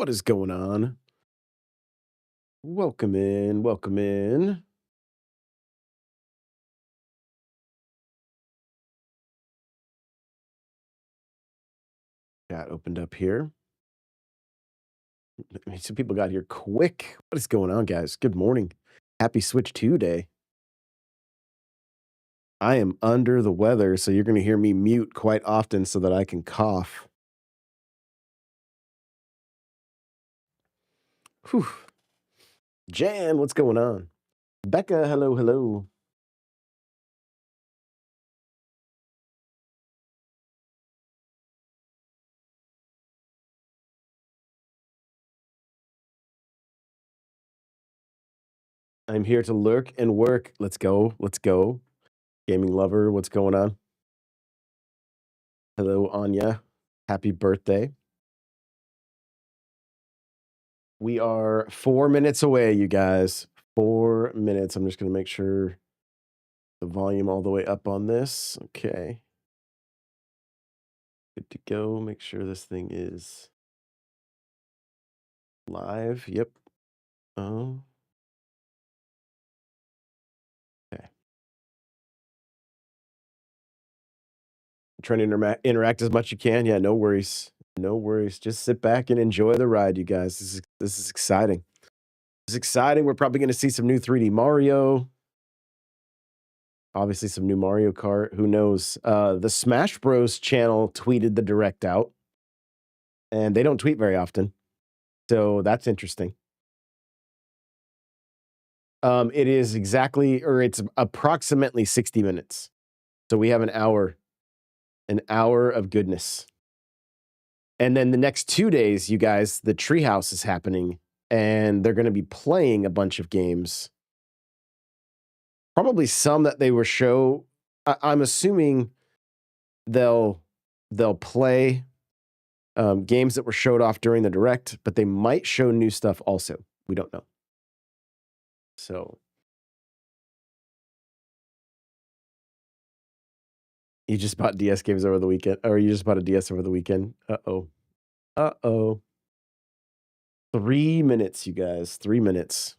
What is going on? Welcome in, welcome in. Got opened up here. Some people got here quick. What is going on, guys? Good morning. Happy Switch 2 day. I am under the weather, so you're going to hear me mute quite often so that I can cough. Whew. Jan, what's going on? Becca, hello, hello. I'm here to lurk and work. Let's go. Let's go. Gaming lover, what's going on? Hello, Anya. Happy birthday. We are 4 minutes away, you guys. 4 minutes. I'm just going to make sure the volume all the way up on this. Okay. Good to go. Make sure this thing is live. Yep. Oh. Okay. Trying to interact as much as you can. Yeah, no worries. No worries. Just sit back and enjoy the ride, you guys. This is exciting. It's exciting. We're probably going to see some new 3D Mario. Obviously, some new Mario Kart. Who knows? The Smash Bros. Channel tweeted the direct out, and they don't tweet very often. So that's interesting. It is exactly, or it's approximately 60 minutes. So we have an hour of goodness. And then the next 2 days, you guys, the Treehouse is happening, and they're going to be playing a bunch of games. Probably some that they were show. I'm assuming they'll play games that were showed off during the direct, but they might show new stuff also. We don't know. So you just bought DS games over the weekend, or you just bought a DS over the weekend? Uh-oh. Uh-oh. 3 minutes, you guys. 3 minutes.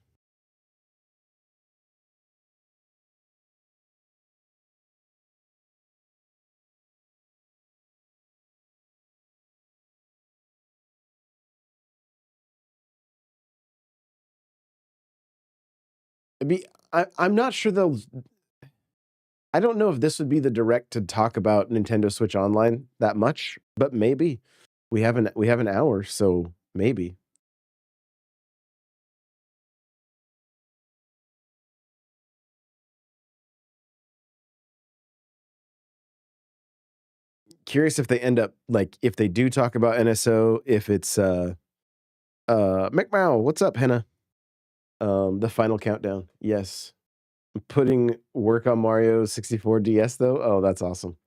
I'm not sure they'll. I don't know if this would be the direct to talk about Nintendo Switch Online that much, but maybe we have an hour, so maybe. Curious if they end up like if they do talk about NSO, if it's McMow, what's up, Henna? The final countdown. Yes. Putting work on Mario 64 DS though. Oh, that's awesome.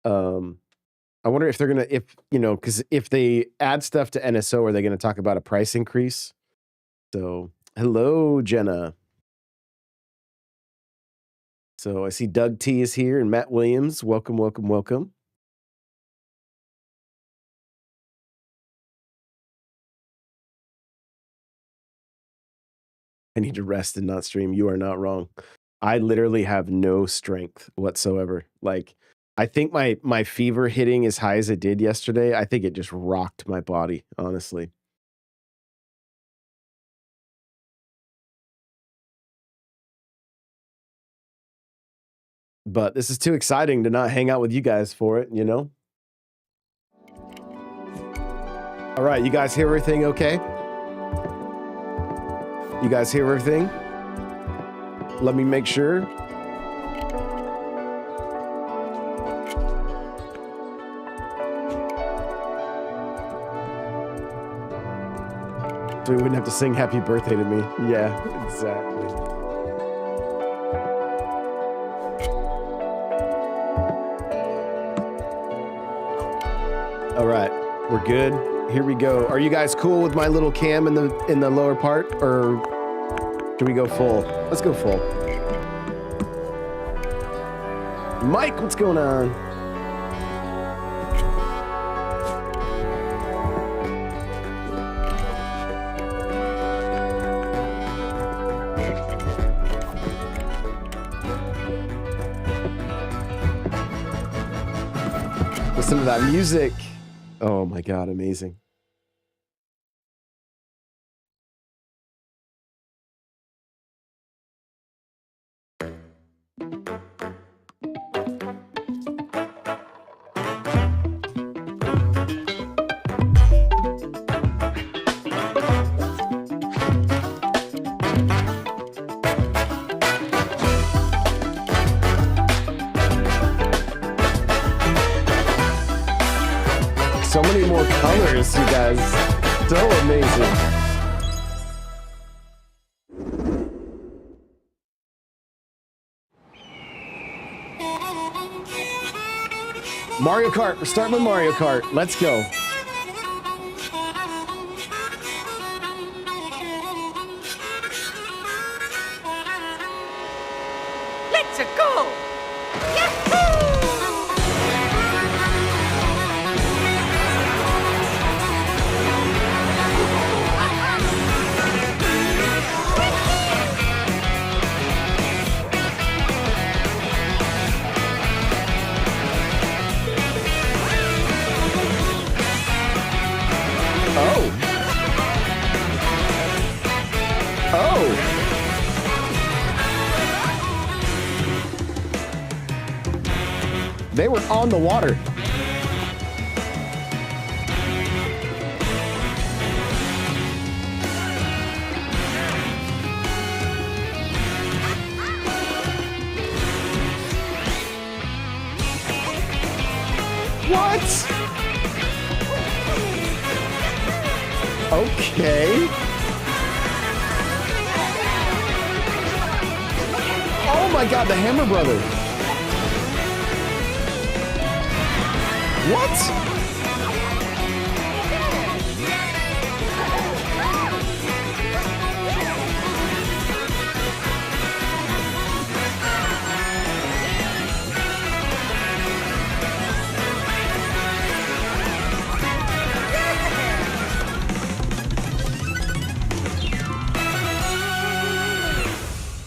I wonder if they're gonna, because if they add stuff to NSO, are they gonna talk about a price increase? So, hello, Jenna. So I see Doug T is here and Matt Williams. Welcome, welcome, welcome. I need to rest and not stream. You are not wrong. I literally have no strength whatsoever. Like, I think my fever hitting as high as it did yesterday, I think it just rocked my body, honestly. But this is too exciting to not hang out with you guys for it, you know? All right, you guys hear everything okay? You guys hear everything? Let me make sure. So we wouldn't have to sing happy birthday to me. Yeah, exactly. All right, we're good. Here we go. Are you guys cool with my little cam in the lower part, or should we go full? Let's go full. Mike, what's going on? Listen to that music. Oh my God, amazing. So many more colors, you guys. So amazing. Mario Kart. We're starting with Mario Kart. Let's go. Let's go! They were on the water. What? Okay. Oh my God, the Hammer Brother. What?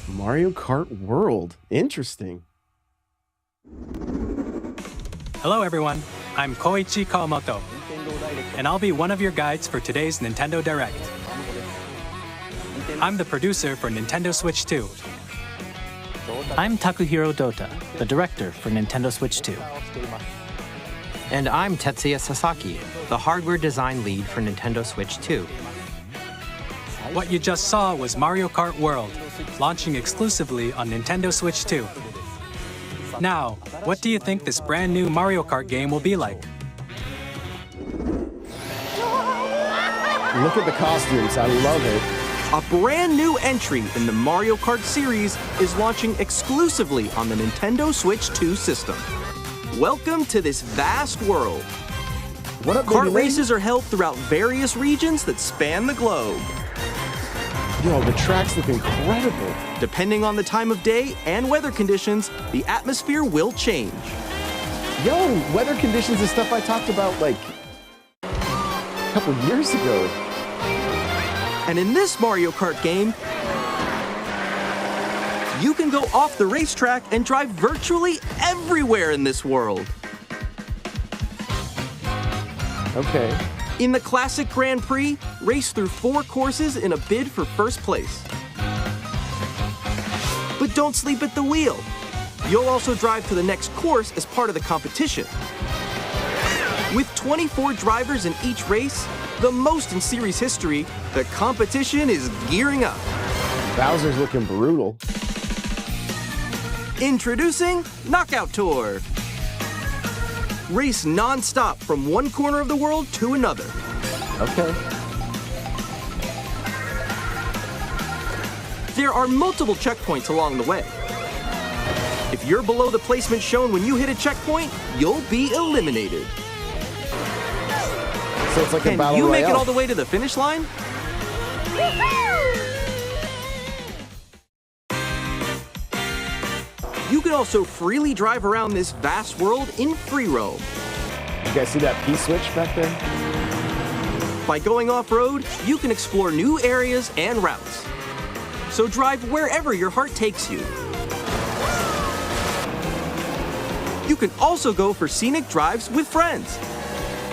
Mario Kart World. Interesting. Hello everyone, I'm Koichi Kawamoto, and I'll be one of your guides for today's Nintendo Direct. I'm the producer for Nintendo Switch 2. I'm Takuhiro Dota, the director for Nintendo Switch 2. And I'm Tetsuya Sasaki, the hardware design lead for Nintendo Switch 2. What you just saw was Mario Kart World, launching exclusively on Nintendo Switch 2. Now, what do you think this brand new Mario Kart game will be like? Look at the costumes. I love it. A brand new entry in the Mario Kart series is launching exclusively on the Nintendo Switch 2 system. Welcome to this vast world. What up, Kart baby races are held throughout various regions that span the globe. Yo, the tracks look incredible. Depending on the time of day and weather conditions, the atmosphere will change. Yo, weather conditions is stuff I talked about like a couple years ago. And in this Mario Kart game, you can go off the racetrack and drive virtually everywhere in this world. Okay. In the classic Grand Prix, race through 4 courses in a bid for first place. But don't sleep at the wheel. You'll also drive to the next course as part of the competition. With 24 drivers in each race, the most in series history, the competition is gearing up. Bowser's looking brutal. Introducing Knockout Tour. Race non-stop from one corner of the world to another. Okay. There are multiple checkpoints along the way. If you're below the placement shown when you hit a checkpoint, you'll be eliminated. So it's like a Can battle you make royale. it all the way to the finish line? You can also freely drive around this vast world in free roam. You guys see that P-switch back there? By going off-road, you can explore new areas and routes. So drive wherever your heart takes you. You can also go for scenic drives with friends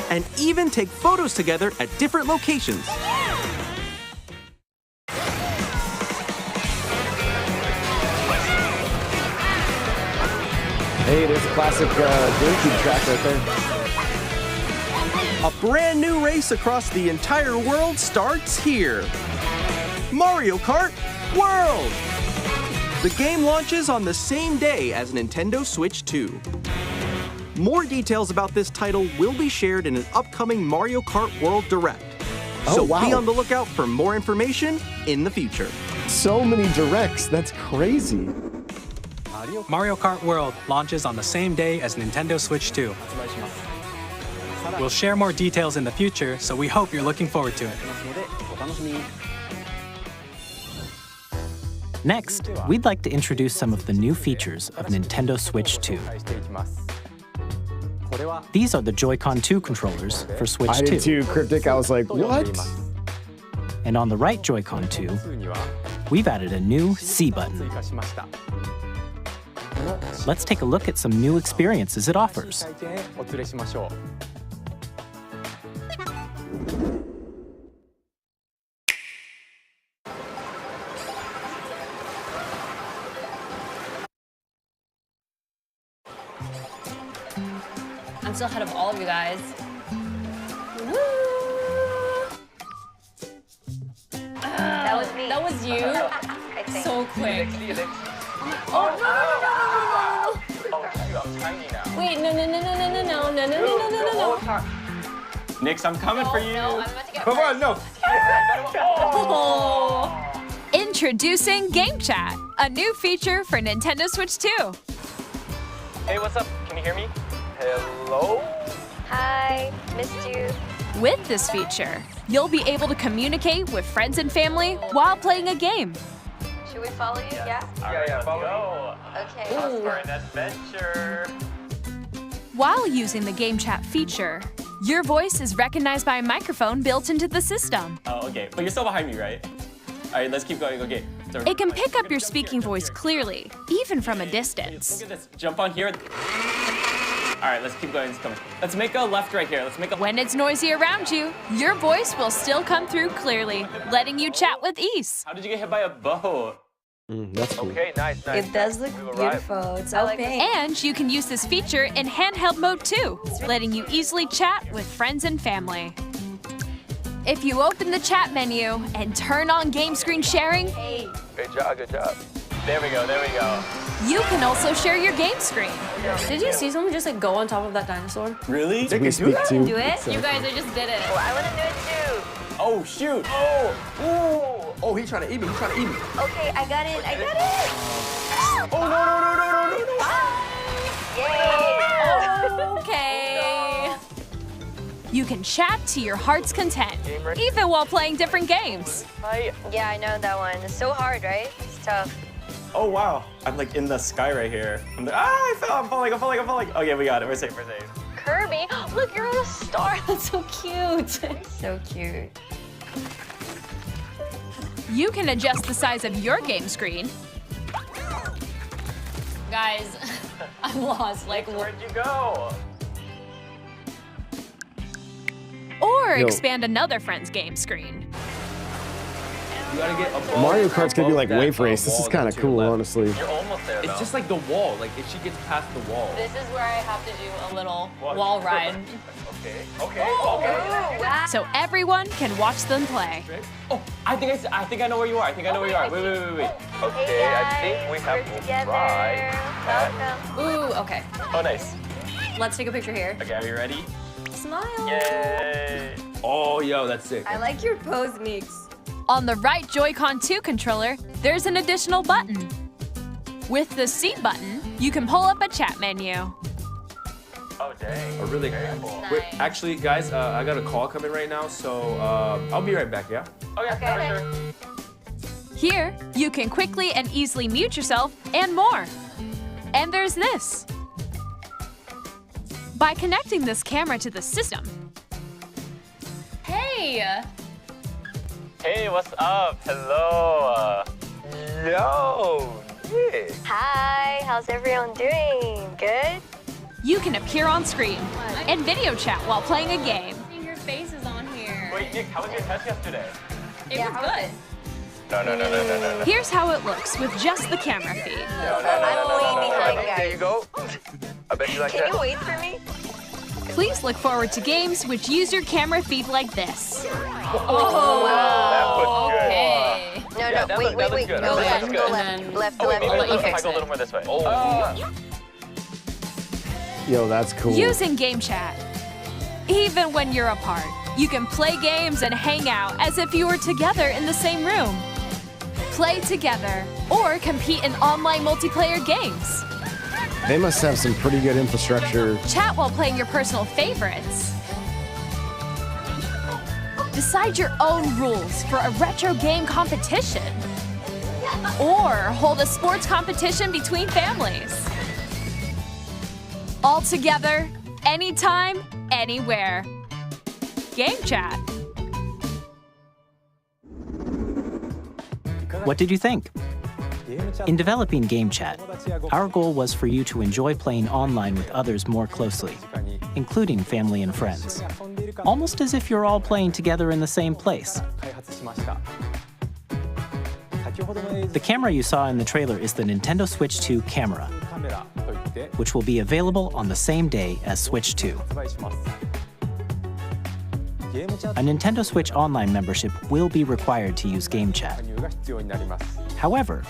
and even take photos together at different locations. Hey, there's a classic GameCube track right there. A brand new race across the entire world starts here. Mario Kart World! The game launches on the same day as Nintendo Switch 2. More details about this title will be shared in an upcoming Mario Kart World Direct. So be on the lookout for more information in the future. So many directs, that's crazy. Mario Kart World launches on the same day as Nintendo Switch 2. We'll share more details in the future, so we hope you're looking forward to it. Next, we'd like to introduce some of the new features of Nintendo Switch 2. These are the Joy-Con 2 controllers for Switch 2. I did too, Cryptic. I was like, what? And on the right Joy-Con 2, we've added a new C button. Let's take a look at some new experiences it offers. I'm still ahead of all of you guys. Woo! That was me. That was you? I think. So quick. Oh, no. Wait, no. Nix, I'm coming for you. No, I'm about to get Come on, no. Oh. Introducing Game Chat, a new feature for Nintendo Switch 2. Hey, what's up? Can you hear me? Hello? Hi, missed you. With this feature, you'll be able to communicate with friends and family while playing a game. Should we follow you? Yeah? Yeah, follow me. Okay. For an adventure. While using the Game Chat feature, your voice is recognized by a microphone built into the system. Oh, okay. But you're still behind me, right? All right, let's keep going. Okay. So It can pick up your speaking voice clearly, even from a distance. Look at this. Jump on here. All right, let's keep going. It's coming. Let's make a left right here. Let's make a. When it's noisy around you, your voice will still come through clearly, letting you chat with ease. How did you get hit by a boat? That's cool. Okay, nice. It does look beautiful. It's okay. And you can use this feature in handheld mode too, letting you easily chat with friends and family. If you open the chat menu and turn on game screen sharing, Good job, good job. There we go, there we go. you can also share your game screen. Did you see someone just like go on top of that dinosaur? Really? We speak to. Do it? You guys, I just did it. Oh, I want to do it too. Oh, shoot. Oh, ooh. Oh, he's trying to eat me. He's trying to eat me. Okay, I got it. I got it. Oh, no. Okay. You can chat to your heart's content, even while playing different games. Yeah, I know that one. It's so hard, right? It's tough. Oh, wow. I'm like in the sky right here. I'm like, I fell. I'm falling. Okay, we got it. We're safe. Kirby, look, you're on a star. That's so cute. So cute. You can adjust the size of your game screen, Guys, I'm lost. Like, Where'd you go? or Yo. expand another friend's game screen. You gotta get above. Mario Kart's gonna be like that Wave Race. This is wall kind of to your cool, left. honestly. You're almost there, It's just like the wall. Like if she gets past the wall. this is where I have to do a little wall ride. Okay. So everyone can watch them play. Oh, I think I know where you are. Wait. Okay, I think we have we're to together. try. Ooh, okay. Oh, nice. Let's take a picture here. Okay, are you ready? Smile. Yay. Oh, yo, that's sick. I like your pose mix. On the right Joy-Con 2 controller, there's an additional button. With the C button, you can pull up a chat menu. Oh, dang. Oh, really? Wait, actually, guys, I got a call coming right now, so I'll be right back, yeah? Okay, for sure. Here, you can quickly and easily mute yourself and more. And there's this. By connecting this camera to the system, Hey. Hey, what's up? Hello. Yo, Nick. Hi, how's everyone doing? Good? you can appear on screen and video chat while playing a game. Your face is on here. Wait, Nick, how was your test yesterday? It was good. No. Here's how it looks with just the camera feed. I'm way behind, guys. There you go. I bet you like Can you wait for me? Please look forward to games which use your camera feed like this. Oh, okay. No, wait. Go left, go left. Left. I'll let you fix Go a it. little more this way. Yo, that's cool. Using game chat. Even when you're apart, you can play games and hang out as if you were together in the same room. Play together or compete in online multiplayer games. They must have some pretty good infrastructure. Chat while playing your personal favorites. Decide your own rules for a retro game competition. Or hold a sports competition between families. All together, anytime, anywhere. Game chat. What did you think? In developing Game Chat, our goal was for you to enjoy playing online with others more closely, including family and friends, almost as if you're all playing together in the same place. The camera you saw in the trailer is the Nintendo Switch 2 camera, which will be available on the same day as Switch 2. A Nintendo Switch Online membership will be required to use Game Chat. However,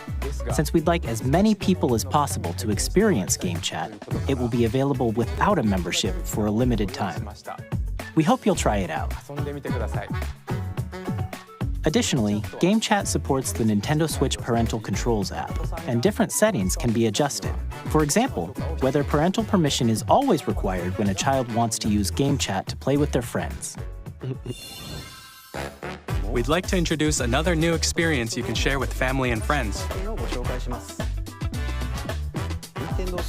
since we'd like as many people as possible to experience Game Chat, it will be available without a membership for a limited time. We hope you'll try it out. Additionally, Game Chat supports the Nintendo Switch Parental Controls app, and different settings can be adjusted. For example, whether parental permission is always required when a child wants to use Game Chat to play with their friends. We'd like to introduce another new experience you can share with family and friends.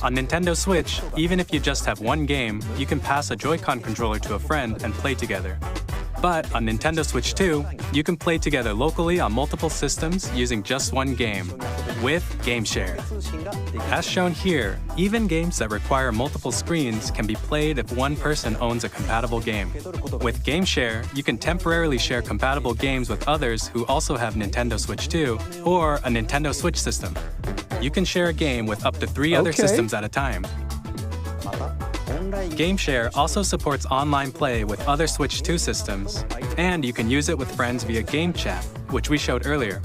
On Nintendo Switch, even if you just have one game, you can pass a Joy-Con controller to a friend and play together. But on Nintendo Switch 2, you can play together locally on multiple systems using just one game, with Game Share. As shown here, even games that require multiple screens can be played if one person owns a compatible game. With Game Share, you can temporarily share compatible games with others who also have Nintendo Switch 2 or a Nintendo Switch system. You can share a game with up to 3 other systems at a time. Game Share also supports online play with other Switch 2 systems, and you can use it with friends via Game Chat, which we showed earlier.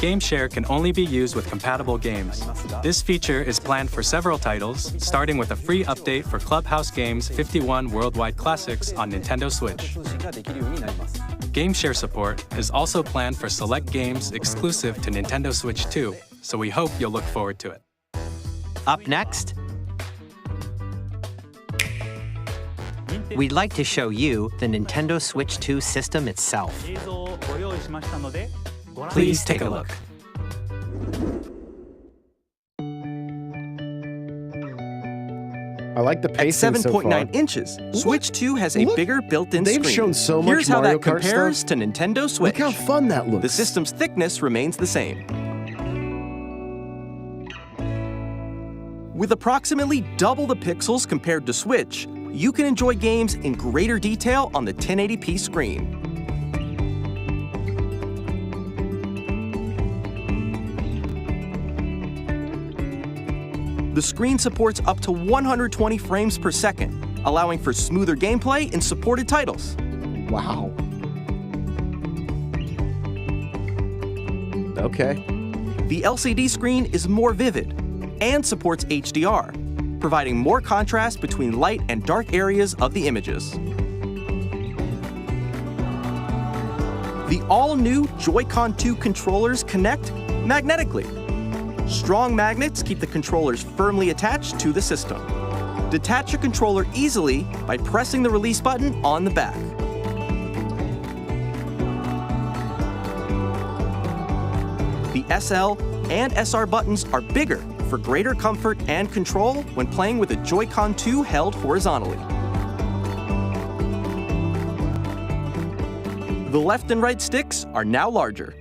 Game Share can only be used with compatible games. This feature is planned for several titles, starting with a free update for Clubhouse Games 51 Worldwide Classics on Nintendo Switch. Game Share support is also planned for select games exclusive to Nintendo Switch 2, so we hope you'll look forward to it. Up next, we'd like to show you the Nintendo Switch 2 system itself. Please take a look. I like the At pacing so far. 7.9 inches, Switch 2 has a bigger built-in screen. They've shown so much Here's how Mario that Kart compares stuff. to Nintendo Switch. Look how fun that looks. The system's thickness remains the same. With approximately double the pixels compared to Switch, you can enjoy games in greater detail on the 1080p screen. The screen supports up to 120 frames per second, allowing for smoother gameplay in supported titles. Wow. Okay. The LCD screen is more vivid and supports HDR, providing more contrast between light and dark areas of the images. The all-new Joy-Con 2 controllers connect magnetically. Strong magnets keep the controllers firmly attached to the system. Detach your controller easily by pressing the release button on the back. The SL and SR buttons are bigger for greater comfort and control when playing with a Joy-Con 2 held horizontally. The left and right sticks are now larger.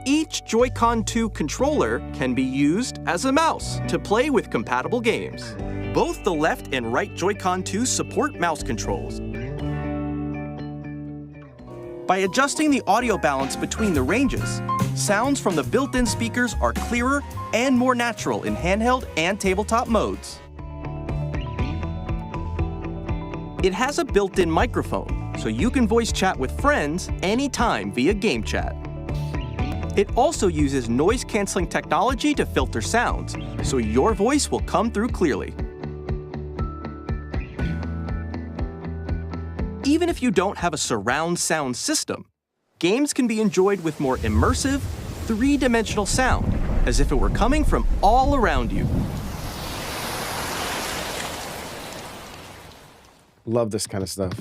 each Joy-Con 2 controller can be used as a mouse to play with compatible games. Both the left and right Joy-Con 2 support mouse controls. By adjusting the audio balance between the ranges, sounds from the built-in speakers are clearer and more natural in handheld and tabletop modes. It has a built-in microphone, so you can voice chat with friends anytime via game chat. It also uses noise-canceling technology to filter sounds, so your voice will come through clearly. Even if you don't have a surround sound system, games can be enjoyed with more immersive, three-dimensional sound, as if it were coming from all around you. Love this kind of stuff.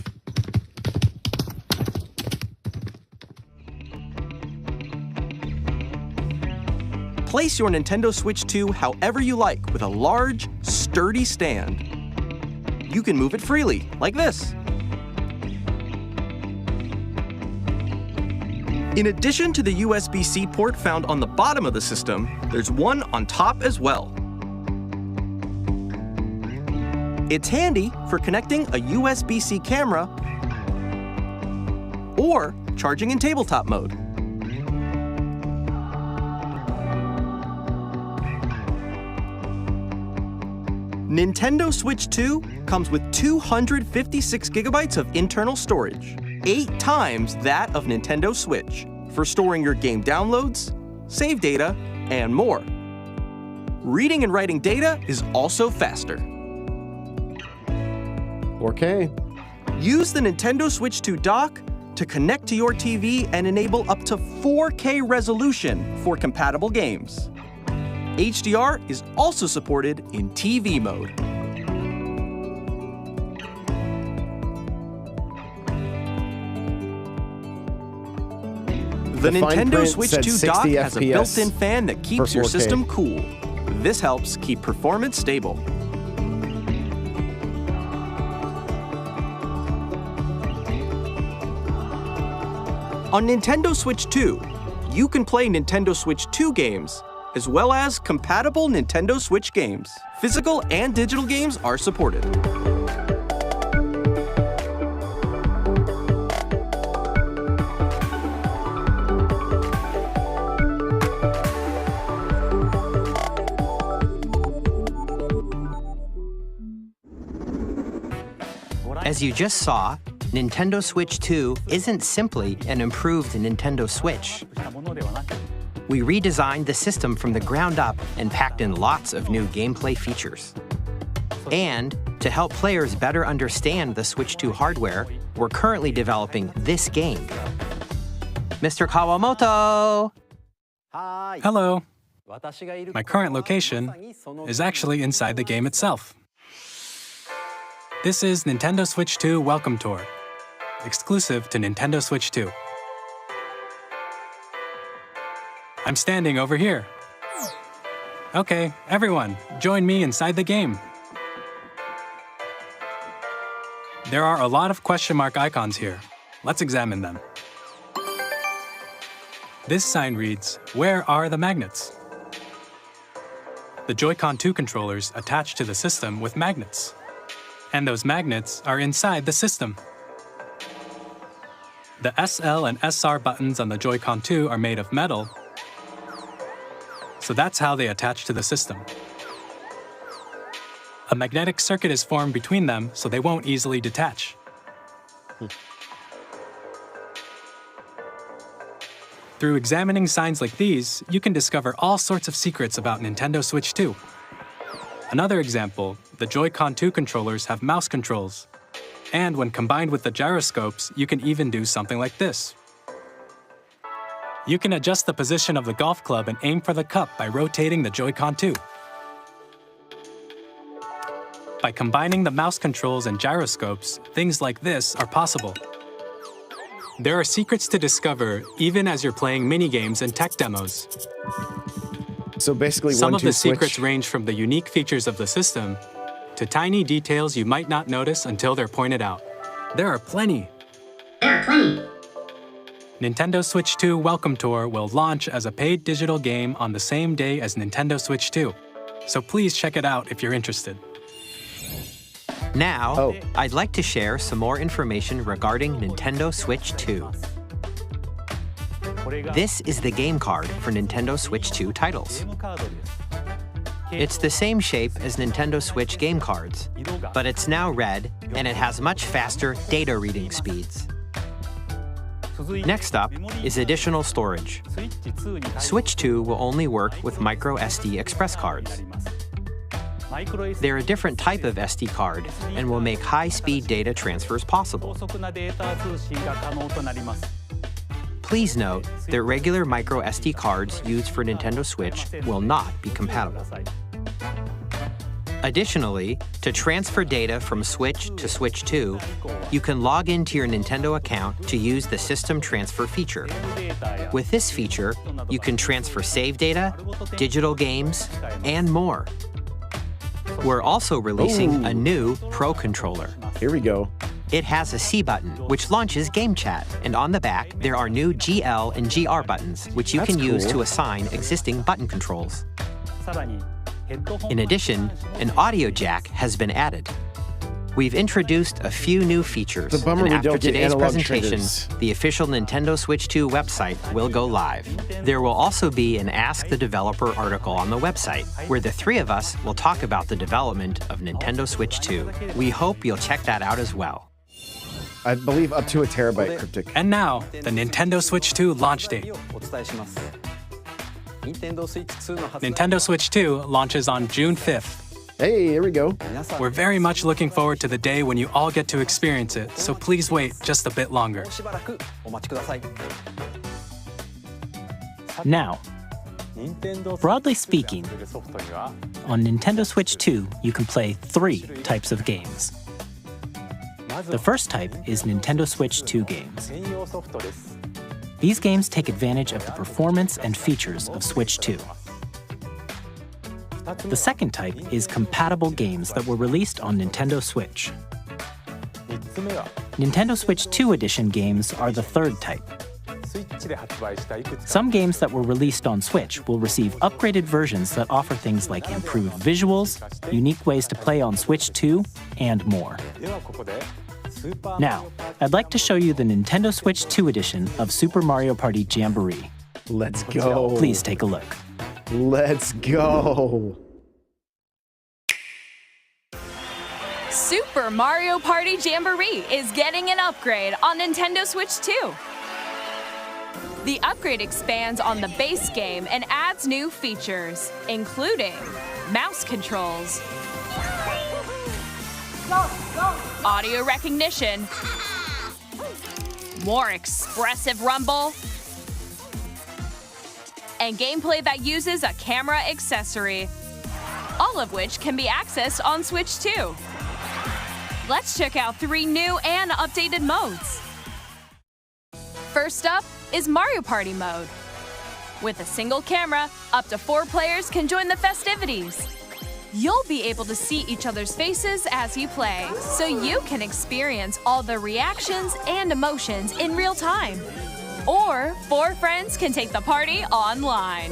Place your Nintendo Switch 2 however you like with a large, sturdy stand. You can move it freely, like this. In addition to the USB-C port found on the bottom of the system, there's one on top as well. It's handy for connecting a USB-C camera or charging in tabletop mode. Nintendo Switch 2 comes with 256 gigabytes of internal storage, 8 times that of Nintendo Switch, for storing your game downloads, save data, and more. Reading and writing data is also faster. 4K. Use the Nintendo Switch 2 dock to connect to your TV and enable up to 4K resolution for compatible games. HDR is also supported in TV mode. The Nintendo Switch 2 dock has a built-in fan that keeps your system cool. This helps keep performance stable. On Nintendo Switch 2, you can play Nintendo Switch 2 games, as well as compatible Nintendo Switch games. Physical and digital games are supported. As you just saw, Nintendo Switch 2 isn't simply an improved Nintendo Switch. We redesigned the system from the ground up and packed in lots of new gameplay features. And to help players better understand the Switch 2 hardware, we're currently developing this game. Mr. Kawamoto! Hello. My current location is actually inside the game itself. This is Nintendo Switch 2 Welcome Tour, exclusive to Nintendo Switch 2. I'm standing over here. Okay, everyone, join me inside the game. There are a lot of question mark icons here. Let's examine them. This sign reads, "Where are the magnets?" The Joy-Con 2 controllers attach to the system with magnets. And those magnets are inside the system. The SL and SR buttons on the Joy-Con 2 are made of metal, so that's how they attach to the system. A magnetic circuit is formed between them, so they won't easily detach. Through examining signs like these, you can discover all sorts of secrets about Nintendo Switch 2. Another example, the Joy-Con 2 controllers have mouse controls. And when combined with the gyroscopes, you can even do something like this. You can adjust the position of the golf club and aim for the cup by rotating the Joy-Con 2. By combining the mouse controls and gyroscopes, things like this are possible. There are secrets to discover even as you're playing minigames and tech demos. So basically, some of the switch. secrets range from the unique features of the system to tiny details you might not notice until they're pointed out. There are plenty. Nintendo Switch 2 Welcome Tour will launch as a paid digital game on the same day as Nintendo Switch 2. So please check it out if you're interested. Now, I'd like to share some more information regarding Nintendo Switch 2. This is the game card for Nintendo Switch 2 titles. It's the same shape as Nintendo Switch game cards, but it's now red and it has much faster data reading speeds. Next up is additional storage. Switch 2 will only work with micro SD express cards. They're a different type of SD card and will make high-speed data transfers possible. Please note that regular micro SD cards used for Nintendo Switch will not be compatible. Additionally, to transfer data from Switch to Switch 2, you can log into your Nintendo account to use the System Transfer feature. With this feature, you can transfer save data, digital games, and more. We're also releasing a new Pro controller. Here we go. It has a C button, which launches Game Chat, and on the back, there are new GL and GR buttons, which you can use to assign existing button controls. In addition, an audio jack has been added. We've introduced a few new features, and after today's presentation, the official Nintendo Switch 2 website will go live. There will also be an Ask the Developer article on the website, where the three of us will talk about the development of Nintendo Switch 2. We hope you'll check that out as well. I believe up to a terabyte, Cryptic. And now, the Nintendo Switch 2 launch date. Nintendo Switch 2 launches on June 5th. Hey, here we go. We're very much looking forward to the day when you all get to experience it, so please wait just a bit longer. Now, broadly speaking, on Nintendo Switch 2, you can play 3 types of games. The first type is Nintendo Switch 2 games. These games take advantage of the performance and features of Switch 2. The second type is compatible games that were released on Nintendo Switch. Nintendo Switch 2 Edition games are the third type. Some games that were released on Switch will receive upgraded versions that offer things like improved visuals, unique ways to play on Switch 2, and more. Now, I'd like to show you the Nintendo Switch 2 edition of Super Mario Party Jamboree. Let's go. Please take a look. Let's go. Super Mario Party Jamboree is getting an upgrade on Nintendo Switch 2. The upgrade expands on the base game and adds new features, including mouse controls, audio recognition, more expressive rumble, and gameplay that uses a camera accessory, all of which can be accessed on Switch 2. Let's check out 3 new and updated modes. First up is Mario Party mode. With a single camera, up to 4 players can join the festivities. You'll be able to see each other's faces as you play, so you can experience all the reactions and emotions in real time. Or 4 friends can take the party online.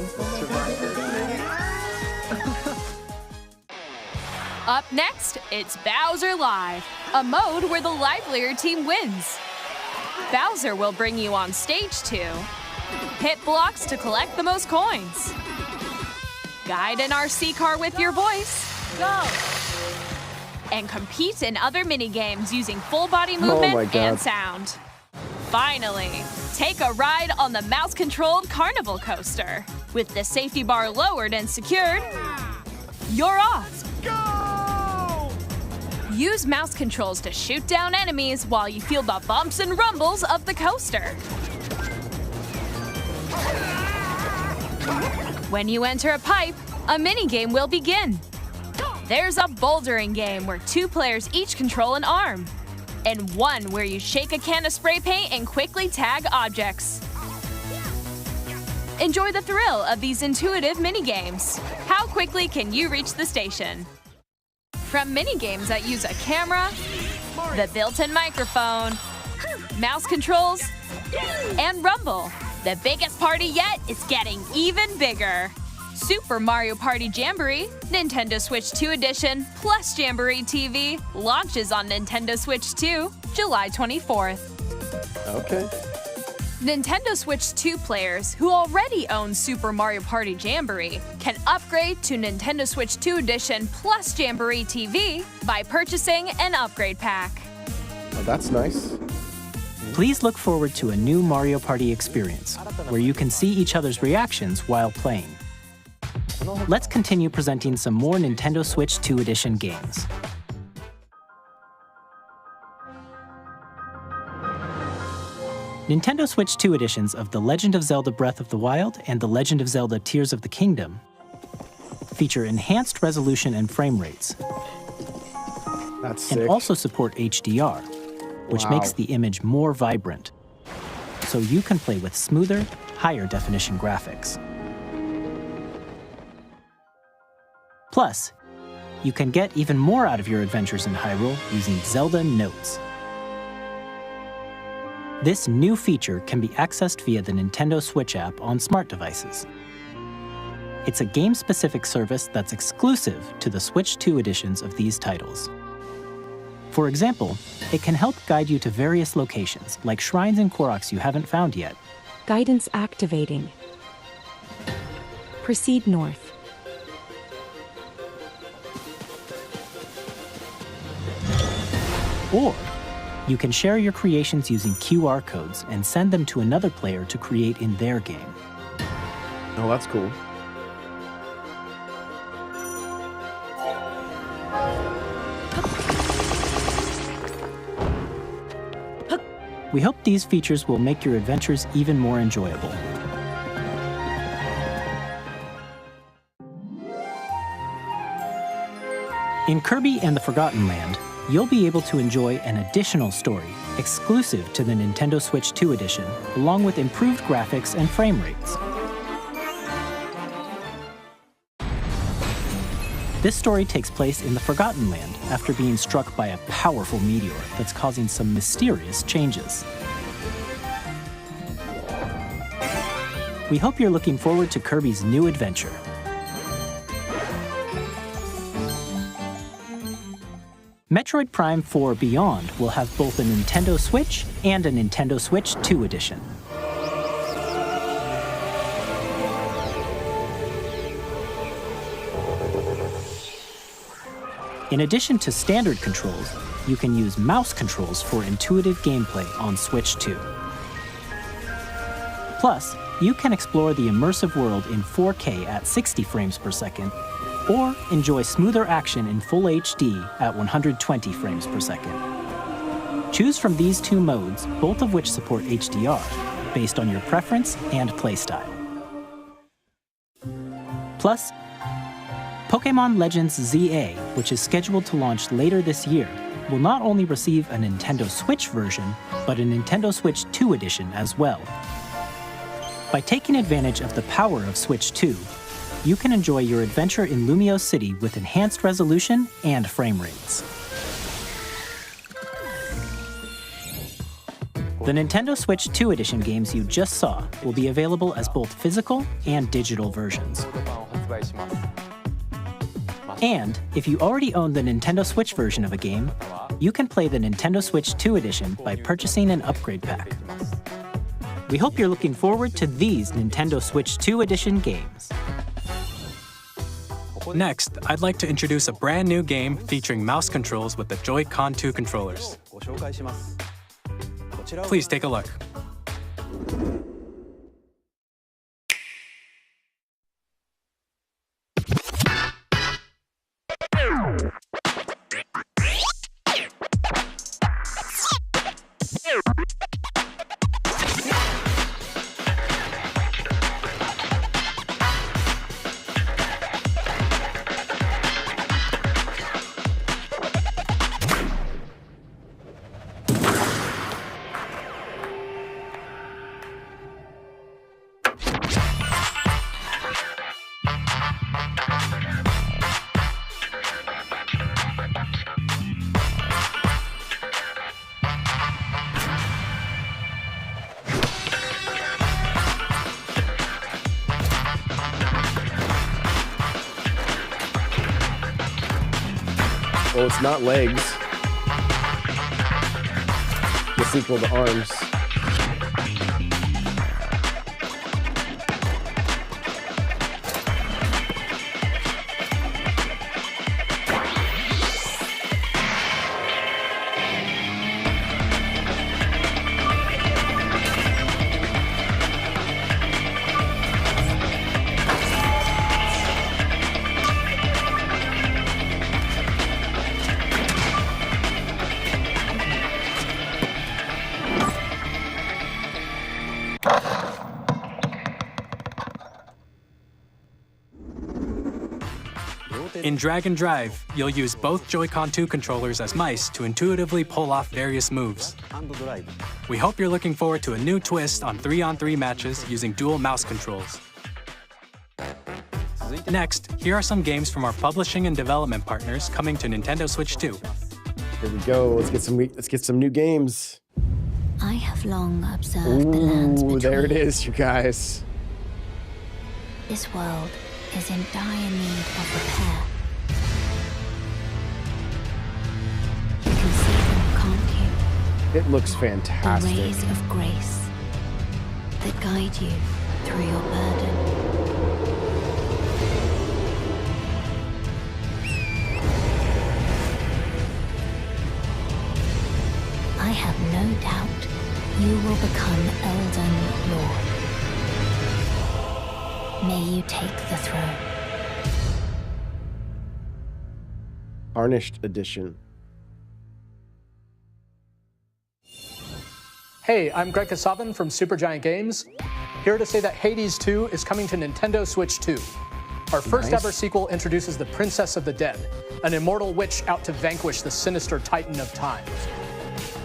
Up next, it's Bowser Live, a mode where the livelier team wins. Bowser will bring you on stage to hit blocks to collect the most coins, guide an RC car with your voice, go, and compete in other mini-games using full-body movement and sound. Finally, take a ride on the mouse-controlled carnival coaster. With the safety bar lowered and secured, you're off. Go! Use mouse controls to shoot down enemies while you feel the bumps and rumbles of the coaster. When you enter a pipe, a mini-game will begin. There's a bouldering game where 2 players each control an arm, and one where you shake a can of spray paint and quickly tag objects. Enjoy the thrill of these intuitive mini-games. How quickly can you reach the station? From mini-games that use a camera, the built-in microphone, mouse controls, And Rumble, the biggest party yet is getting even bigger. Super Mario Party Jamboree, Nintendo Switch 2 Edition, plus Jamboree TV launches on Nintendo Switch 2, July 24th. Okay. Nintendo Switch 2 players who already own Super Mario Party Jamboree can upgrade to Nintendo Switch 2 Edition plus Jamboree TV by purchasing an upgrade pack. Oh, that's nice. Please look forward to a new Mario Party experience, where you can see each other's reactions while playing. Let's continue presenting some more Nintendo Switch 2 Edition games. Nintendo Switch 2 editions of The Legend of Zelda Breath of the Wild and The Legend of Zelda Tears of the Kingdom feature enhanced resolution and frame rates, That's sick. and also support HDR, which Wow. makes the image more vibrant, so you can play with smoother, higher definition graphics. Plus, you can get even more out of your adventures in Hyrule using Zelda Notes. This new feature can be accessed via the Nintendo Switch app on smart devices. It's a game-specific service that's exclusive to the Switch 2 editions of these titles. For example, it can help guide you to various locations, like shrines and Koroks you haven't found yet. Guidance activating. Proceed north. Or you can share your creations using QR codes and send them to another player to create in their game. Oh, that's cool. We hope these features will make your adventures even more enjoyable. In Kirby and the Forgotten Land, you'll be able to enjoy an additional story exclusive to the Nintendo Switch 2 edition, along with improved graphics and frame rates. This story takes place in the Forgotten Land after being struck by a powerful meteor that's causing some mysterious changes. We hope you're looking forward to Kirby's new adventure. Metroid Prime 4 Beyond will have both a Nintendo Switch and a Nintendo Switch 2 edition. In addition to standard controls, you can use mouse controls for intuitive gameplay on Switch 2. Plus, you can explore the immersive world in 4K at 60 frames per second, or enjoy smoother action in Full HD at 120 frames per second. Choose from these two modes, both of which support HDR, based on your preference and playstyle. Plus, Pokémon Legends ZA, which is scheduled to launch later this year, will not only receive a Nintendo Switch version, but a Nintendo Switch 2 edition as well. By taking advantage of the power of Switch 2, you can enjoy your adventure in Lumio City with enhanced resolution and frame rates. The Nintendo Switch 2 edition games you just saw will be available as both physical and digital versions. And if you already own the Nintendo Switch version of a game, you can play the Nintendo Switch 2 edition by purchasing an upgrade pack. We hope you're looking forward to these Nintendo Switch 2 edition games. Next, I'd like to introduce a brand new game featuring mouse controls with the Joy-Con 2 controllers. Please take a look. Well, it's not legs. The sequel to Arms. In Drag and Drive, you'll use both Joy-Con 2 controllers as mice to intuitively pull off various moves. We hope you're looking forward to a new twist on 3-on-3 matches using dual mouse controls. Next, here are some games from our publishing and development partners coming to Nintendo Switch 2. Here we go. Let's get some new games. I have long observed the lands between. There it is, you guys. This world is in dire need of repair. You can see them, can't you? It looks fantastic. The rays of grace that guide you through your burden. I have no doubt you will become Elden Lord. May you take the throne. Tarnished Edition. Hey, I'm Greg Kasavin from Supergiant Games, here to say that Hades 2 is coming to Nintendo Switch 2. Our first ever sequel introduces the Princess of the Dead, an immortal witch out to vanquish the sinister Titan of Time.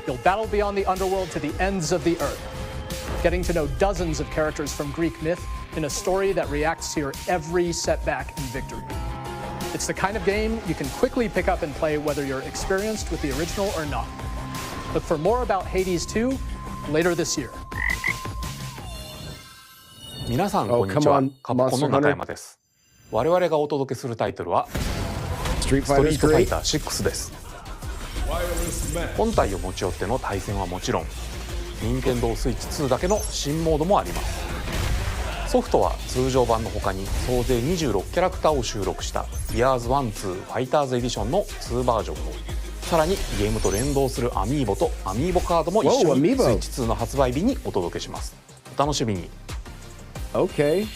You'll battle beyond the underworld to the ends of the earth, getting to know dozens of characters from Greek myth in a story that reacts to your every setback and victory. It's the kind of game you can quickly pick up and play whether you're experienced with the original or not. Look for more about Hades 2 later this year. 皆さんこんにちは。カプコンの中山です。我々がお届けするタイトルはストリートファイター6です。本体を持ち寄っての対戦はもちろん、任天堂スイッチ2だけの新モードもあります。ソフトは通常版の他に総勢26キャラクターを収録した Years 1-2 ファイターズエディションの2バージョンを、さらにゲームと連動するアミーボとアミーボカードも一緒にスイッチ2の発売日にお届けします。お楽しみに。Okay.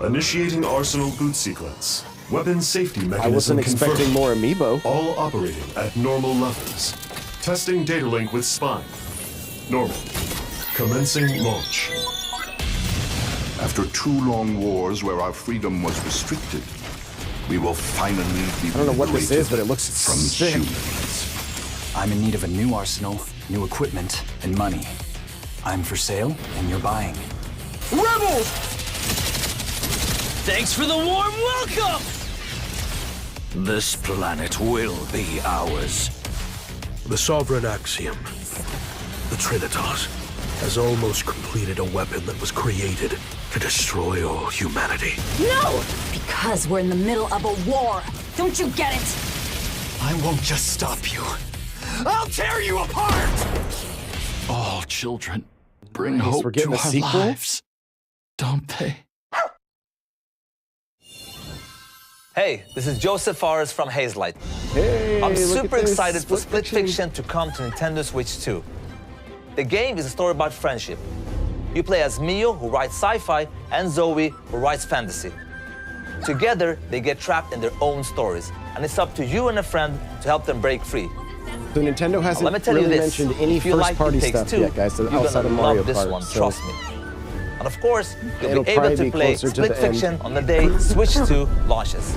Initiating Arsenal boot sequence. Weapon safety mechanism I wasn't expecting confirmed. more amiibo. All operating at normal levels. Testing data link with spine. Normal. Commencing launch. After 2 long wars where our freedom was restricted, we will finally be I don't know what this is, but it looks from sick. humans. I'm in need of a new arsenal, new equipment, and money. I'm for sale, and you're buying. Rebels! Thanks for the warm welcome! This planet will be ours. The Sovereign Axiom, the Trinitas, has almost completed a weapon that was created to destroy all humanity. No! Because we're in the middle of a war. Don't you get it? I won't just stop you. I'll tear you apart! All children bring Nice, hope we're to getting a our sequel? lives, don't they? Hey, this is Joseph Forrest from Hazelight. Hey, I'm look super at this, excited for Split Fiction to come to Nintendo Switch 2. The game is a story about friendship. You play as Mio, who writes sci-fi, and Zoe, who writes fantasy. Together, they get trapped in their own stories, and it's up to you and a friend to help them break free. So Nintendo hasn't Let me tell you really this, mentioned any if you like first-party It Takes stuff Two, yet, guys, you're outside gonna of Mario love this Kart. one, So trust me. And of course, you'll It'll be able probably to be play closer to Split the end. Fiction on the day Switch 2 launches.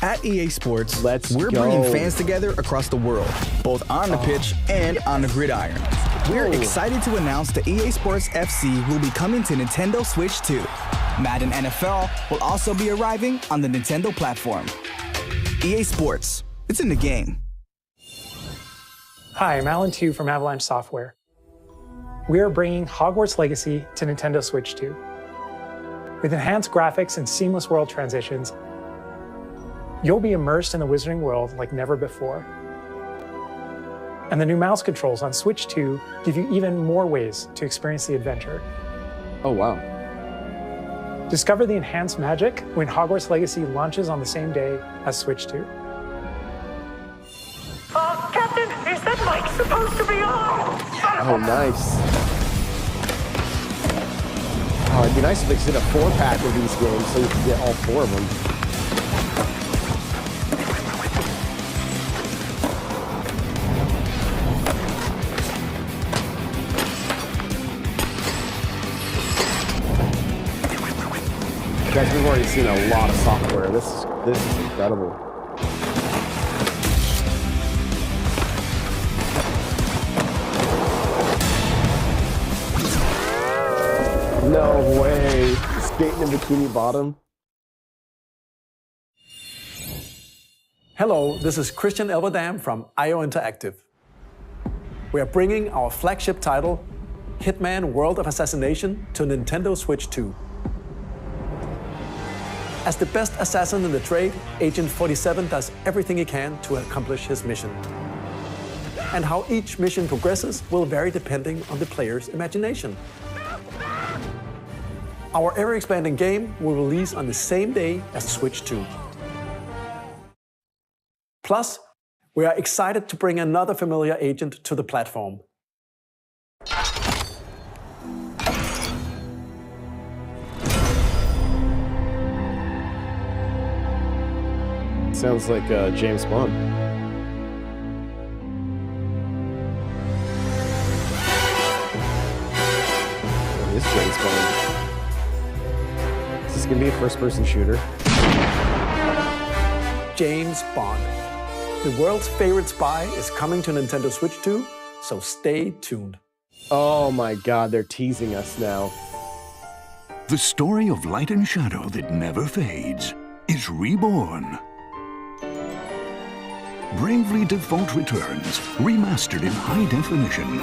At EA Sports, go. we're bringing fans together across the world, both on the pitch and on the gridiron. We're excited to announce that EA Sports FC will be coming to Nintendo Switch 2. Madden NFL will also be arriving on the Nintendo platform. EA Sports, it's in the game. Hi, I'm Alan Tu from Avalanche Software. We are bringing Hogwarts Legacy to Nintendo Switch 2. With enhanced graphics and seamless world transitions, You'll be immersed in the Wizarding world like never before. And the new mouse controls on Switch 2 give you even more ways to experience the adventure. Oh, wow. Discover the enhanced magic when Hogwarts Legacy launches on the same day as Switch 2. Captain, is that mic supposed to be on? Oh, nice. Oh, it'd be nice if they did a 4-pack of these games so you could get all 4 of them. Guys, we've already seen a lot of software. This is incredible. No way. Skating in Bikini Bottom. Hello, this is Christian Elverdam from IO Interactive. We are bringing our flagship title, Hitman World of Assassination, to Nintendo Switch 2. As the best assassin in the trade, Agent 47 does everything he can to accomplish his mission. And how each mission progresses will vary depending on the player's imagination. Our ever-expanding game will release on the same day as Switch 2. Plus, we are excited to bring another familiar agent to the platform. Sounds like James Bond. It is James Bond. Is this gonna be a first-person shooter? James Bond. The world's favorite spy is coming to Nintendo Switch 2, so stay tuned. Oh my God, they're teasing us now. The story of light and shadow that never fades is reborn. Bravely Default returns, remastered in high definition.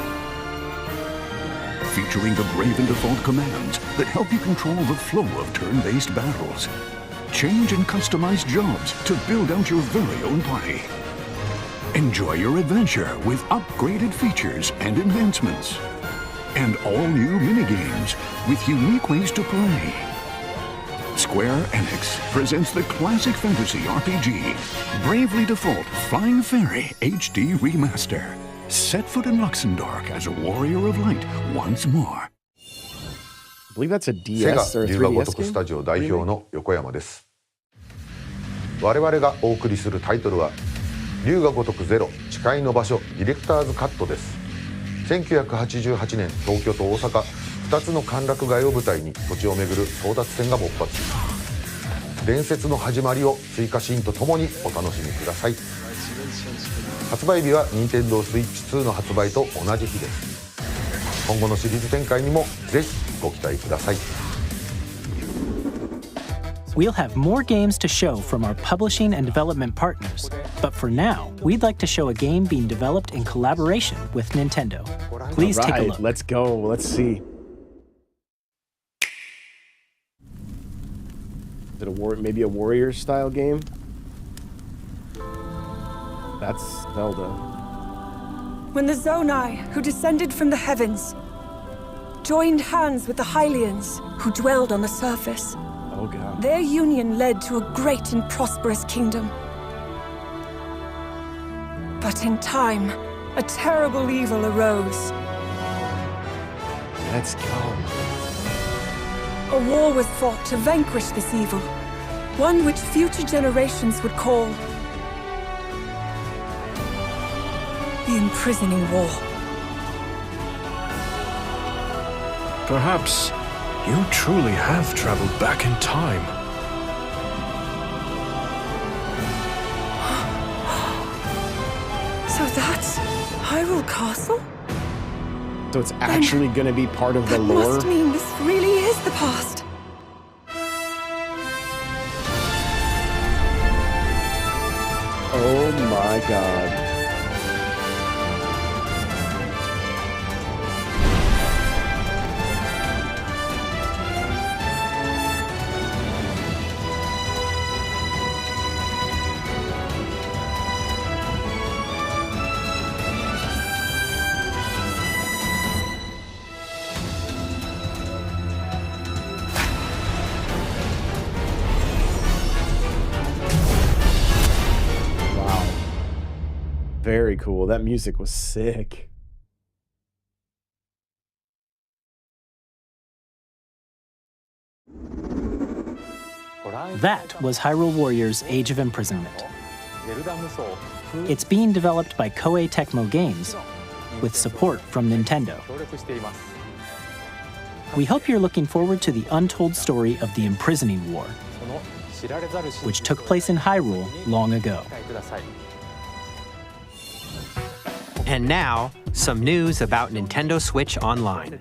Featuring the Brave and Default commands that help you control the flow of turn-based battles. Change and customize jobs to build out your very own party. Enjoy your adventure with upgraded features and enhancements. And all new minigames with unique ways to play. Square Enix presents the classic fantasy RPG, Bravely Default Flying Fairy HD Remaster. Set foot in Luxembourg as a warrior of light once more. I believe that's a DS or a 3DS game? スタジオ代表の横山です。我々がお送りするタイトルは龍が如くゼロ誓いの場所ディレクターズカットです。1988年東京と大阪2つの歓楽街を舞台に土地をめぐる争奪戦が勃発。伝説の始まりを追加シーンとともにお楽しみください。発売日は Nintendo Switch 2の発売と同じ日です。今後のシリーズ展開にもぜひご期待ください。We'll have more games to show from our publishing and development partners, but for now, we'd like to show a game being developed in collaboration with Nintendo. Please take a look. Let's go. Let's see. Is it maybe a Warriors style game? That's Zelda. When the Zonai, who descended from the heavens, joined hands with the Hylians, who dwelled on the surface, oh God. Their union led to a great and prosperous kingdom. But in time, a terrible evil arose. Let's go. A war was fought to vanquish this evil, one which future generations would call the Imprisoning War. Perhaps you truly have traveled back in time. So that's Hyrule Castle? So it's actually going to be part of the lore? That must mean this really is the past. Oh my God. Very cool. That music was sick. That was Hyrule Warriors Age of Imprisonment. It's being developed by Koei Tecmo Games with support from Nintendo. We hope you're looking forward to the untold story of the Imprisoning War, which took place in Hyrule long ago. And now, some news about Nintendo Switch Online.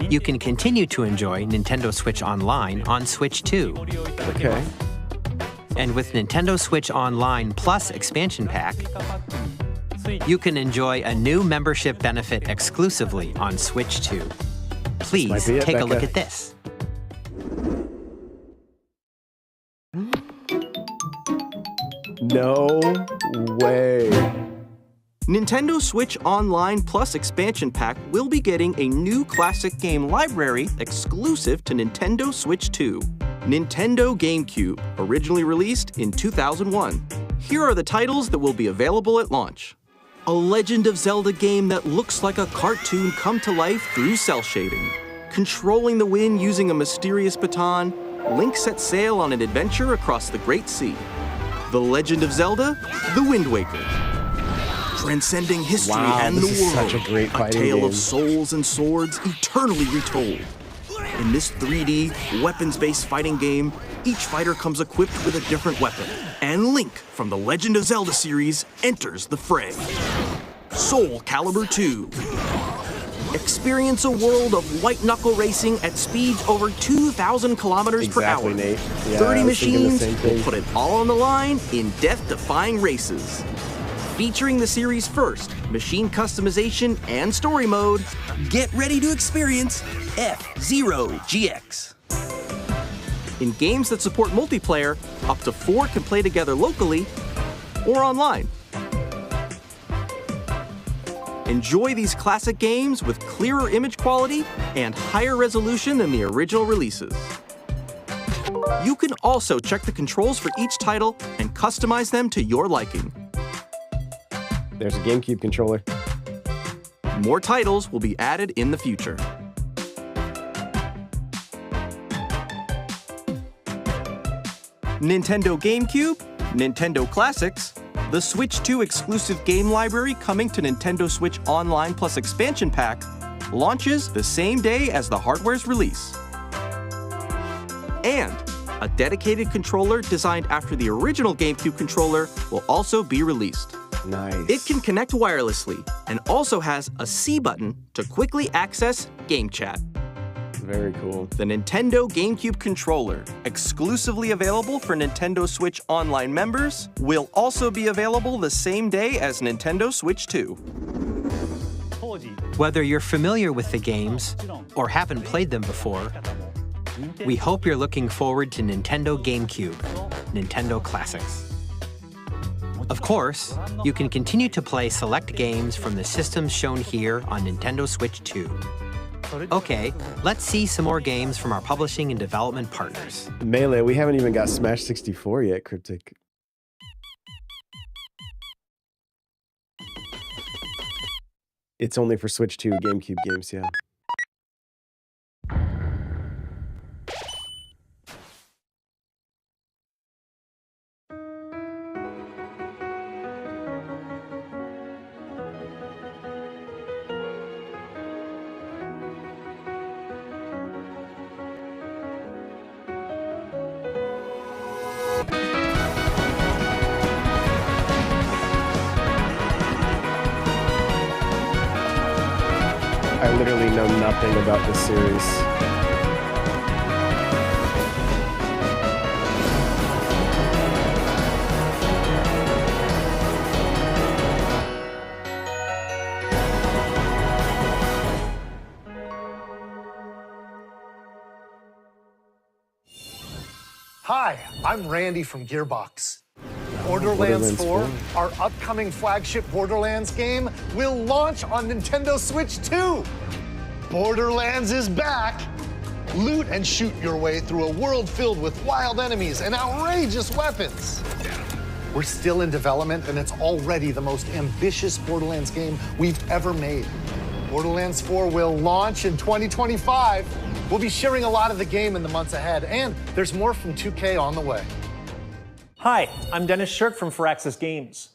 You can continue to enjoy Nintendo Switch Online on Switch 2. Okay. And with Nintendo Switch Online Plus expansion pack, you can enjoy a new membership benefit exclusively on Switch 2. Please take a look at this. No way. Nintendo Switch Online Plus expansion pack will be getting a new classic game library exclusive to Nintendo Switch 2. Nintendo GameCube, originally released in 2001. Here are the titles that will be available at launch. A Legend of Zelda game that looks like a cartoon come to life through cell shading. Controlling the wind using a mysterious baton, Link sets sail on an adventure across the Great Sea. The Legend of Zelda, The Wind Waker. Transcending history and the world, such a great fighting tale game. of souls and swords eternally retold. In this 3D, weapons-based fighting game, each fighter comes equipped with a different weapon, and Link from the Legend of Zelda series enters the fray. Soul Calibur 2. Experience a world of white-knuckle racing at speeds over 2,000 kilometers per hour. Nate. Yeah, 30 I was thinking the machines same thing. will put it all on the line in death-defying races. Featuring the series' first machine customization and story mode, get ready to experience F-Zero GX. In games that support multiplayer, up to 4 can play together locally or online. Enjoy these classic games with clearer image quality and higher resolution than the original releases. You can also check the controls for each title and customize them to your liking. There's a GameCube controller. More titles will be added in the future. Nintendo GameCube, Nintendo Classics, the Switch 2 exclusive game library coming to Nintendo Switch Online Plus expansion pack launches the same day as the hardware's release. And a dedicated controller designed after the original GameCube controller will also be released. Nice. It can connect wirelessly and also has a C button to quickly access Game Chat. Very cool. The Nintendo GameCube controller, exclusively available for Nintendo Switch Online members, will also be available the same day as Nintendo Switch 2. Whether you're familiar with the games or haven't played them before, we hope you're looking forward to Nintendo GameCube, Nintendo Classics. Of course, you can continue to play select games from the systems shown here on Nintendo Switch 2. Okay, let's see some more games from our publishing and development partners. Melee, we haven't even got Smash 64 yet, Cryptic. It's only for Switch 2 GameCube games, yeah. I literally know nothing about this series. Hi, I'm Randy from Gearbox. Borderlands 4, our upcoming flagship Borderlands game, will launch on Nintendo Switch 2. Borderlands is back. Loot and shoot your way through a world filled with wild enemies and outrageous weapons. We're still in development, and it's already the most ambitious Borderlands game we've ever made. Borderlands 4 will launch in 2025. We'll be sharing a lot of the game in the months ahead, and there's more from 2K on the way. Hi, I'm Dennis Shirk from Firaxis Games.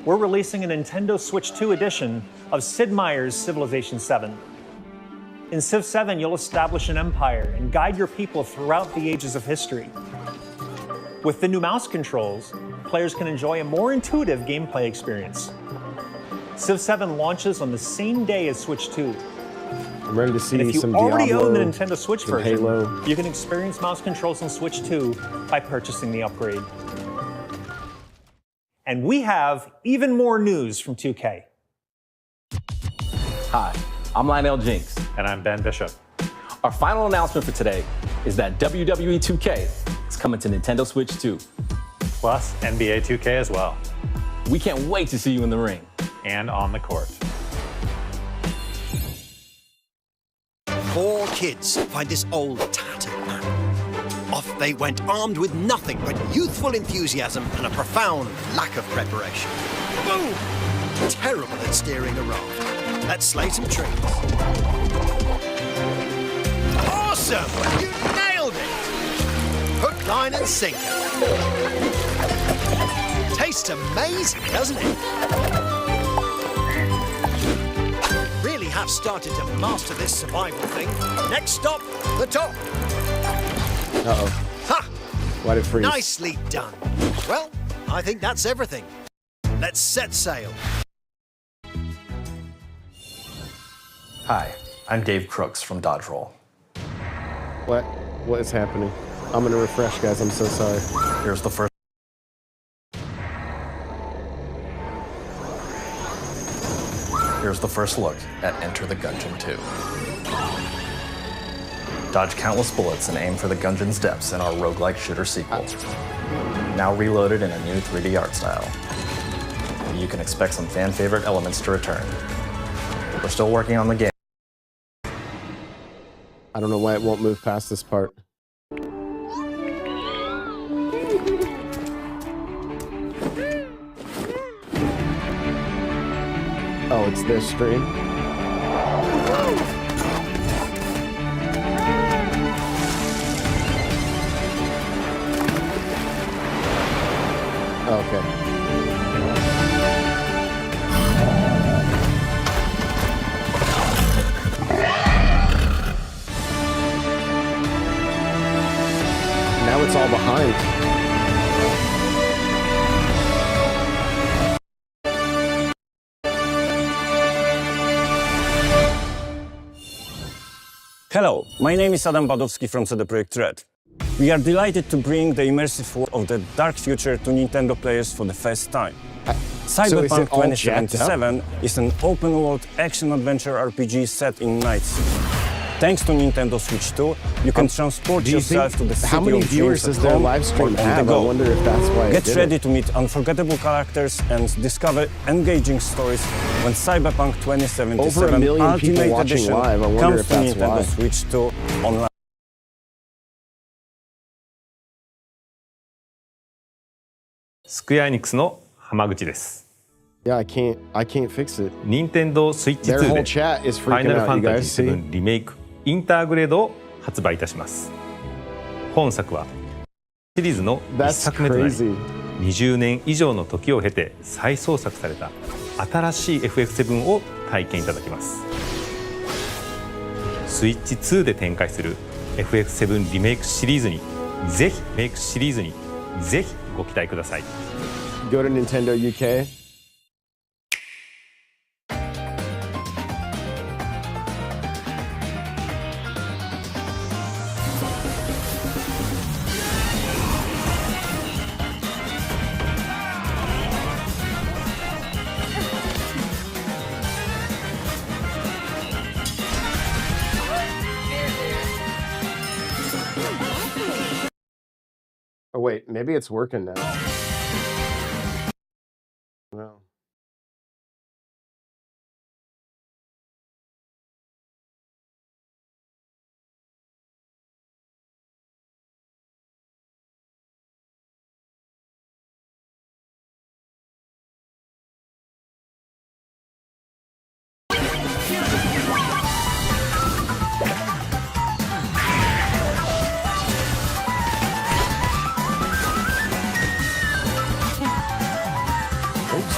We're releasing a Nintendo Switch 2 edition of Sid Meier's Civilization 7. In Civ 7, you'll establish an empire and guide your people throughout the ages of history. With the new mouse controls, players can enjoy a more intuitive gameplay experience. Civ 7 launches on the same day as Switch 2. I'm ready to see and if you some already Diablo, own the Nintendo Switch some version, Halo. you can experience mouse controls on Switch 2 by purchasing the upgrade. And we have even more news from 2K. Hi, I'm Lionel Jinks. And I'm Ben Bishop. Our final announcement for today is that WWE 2K is coming to Nintendo Switch 2. Plus NBA 2K as well. We can't wait to see you in the ring. And on the court. 4 kids find this old tattered map. Off they went armed with nothing but youthful enthusiasm and a profound lack of preparation. Boom! Terrible at steering a raft. Let's slay some trees. Awesome! You nailed it! Hook, line and sinker. Tastes amazing, doesn't it? Really have started to master this survival thing. Next stop, the top. Uh-oh. Ha! Why did it freeze? Nicely done. Well, I think that's everything. Let's set sail. Hi, I'm Dave Crooks from Dodge Roll. What is happening? I'm gonna refresh, guys. I'm so sorry. Here's the first. Here's the first look at Enter the Gungeon 2. Dodge countless bullets and aim for the Gungeon's depths in our roguelike shooter sequel. Now reloaded in a new 3D art style. You can expect some fan-favorite elements to return. We're still working on the game. I don't know why it won't move past this part. Oh, it's this stream. Okay. Now it's all behind. Hello, my name is Adam Badowski from CD Projekt Red. We are delighted to bring the immersive world of the dark future to Nintendo players for the first time. Cyberpunk 2077 is an open-world action-adventure RPG set in Night City. Thanks to Nintendo Switch 2, you can transport yourself to the city how many of viewers dreams does at their home live or stream on the have? go. I wonder if that's why Get ready to meet unforgettable characters and discover engaging stories when Cyberpunk 2077 Over a million people Ultimate watching Edition live. I wonder comes if to that's Nintendo why. Switch 2 online. スクエアエニックスの浜口です。Yeah, I can't fix it. 任天堂スイッチ Their 2 whole で chat is ファイナ freaking ル out. ファ You ンタ guys ジー see? 7リメイクインターグレードを発売いたします。本作はシリーズの1作目となり 20年以上の時を経て再創作された新しい FF7 を体験いただきます。スイッチ2で展開する FF7 リメイクシリーズにぜひご期待ください。 Go to Nintendo UK. Oh wait, maybe it's working now. No.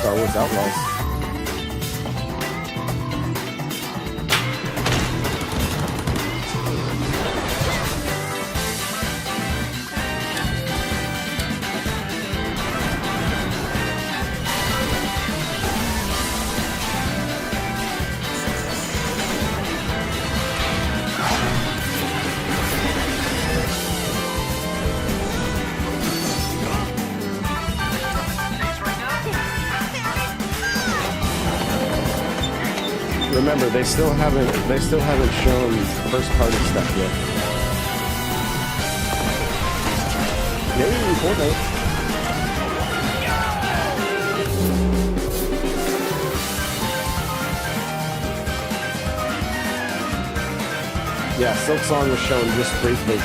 Star Wars Outlaws. Remember, they still haven't shown first party stuff yet. Yay, Fortnite. Yeah, Silk Song was shown just briefly.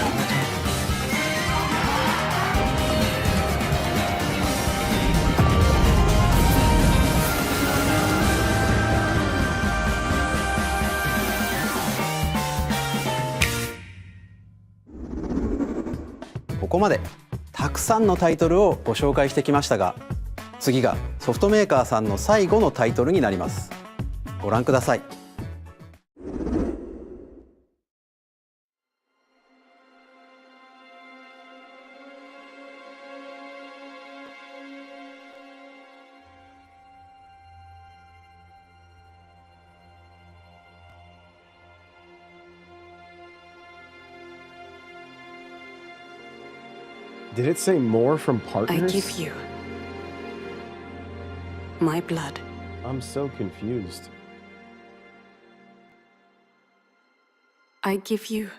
ここまでたくさんのタイトルをご紹介してきましたが、次がソフトメーカーさんの最後のタイトルになります。ご覧ください。Did it say more from partners? I give you my blood. I'm so confused. I give you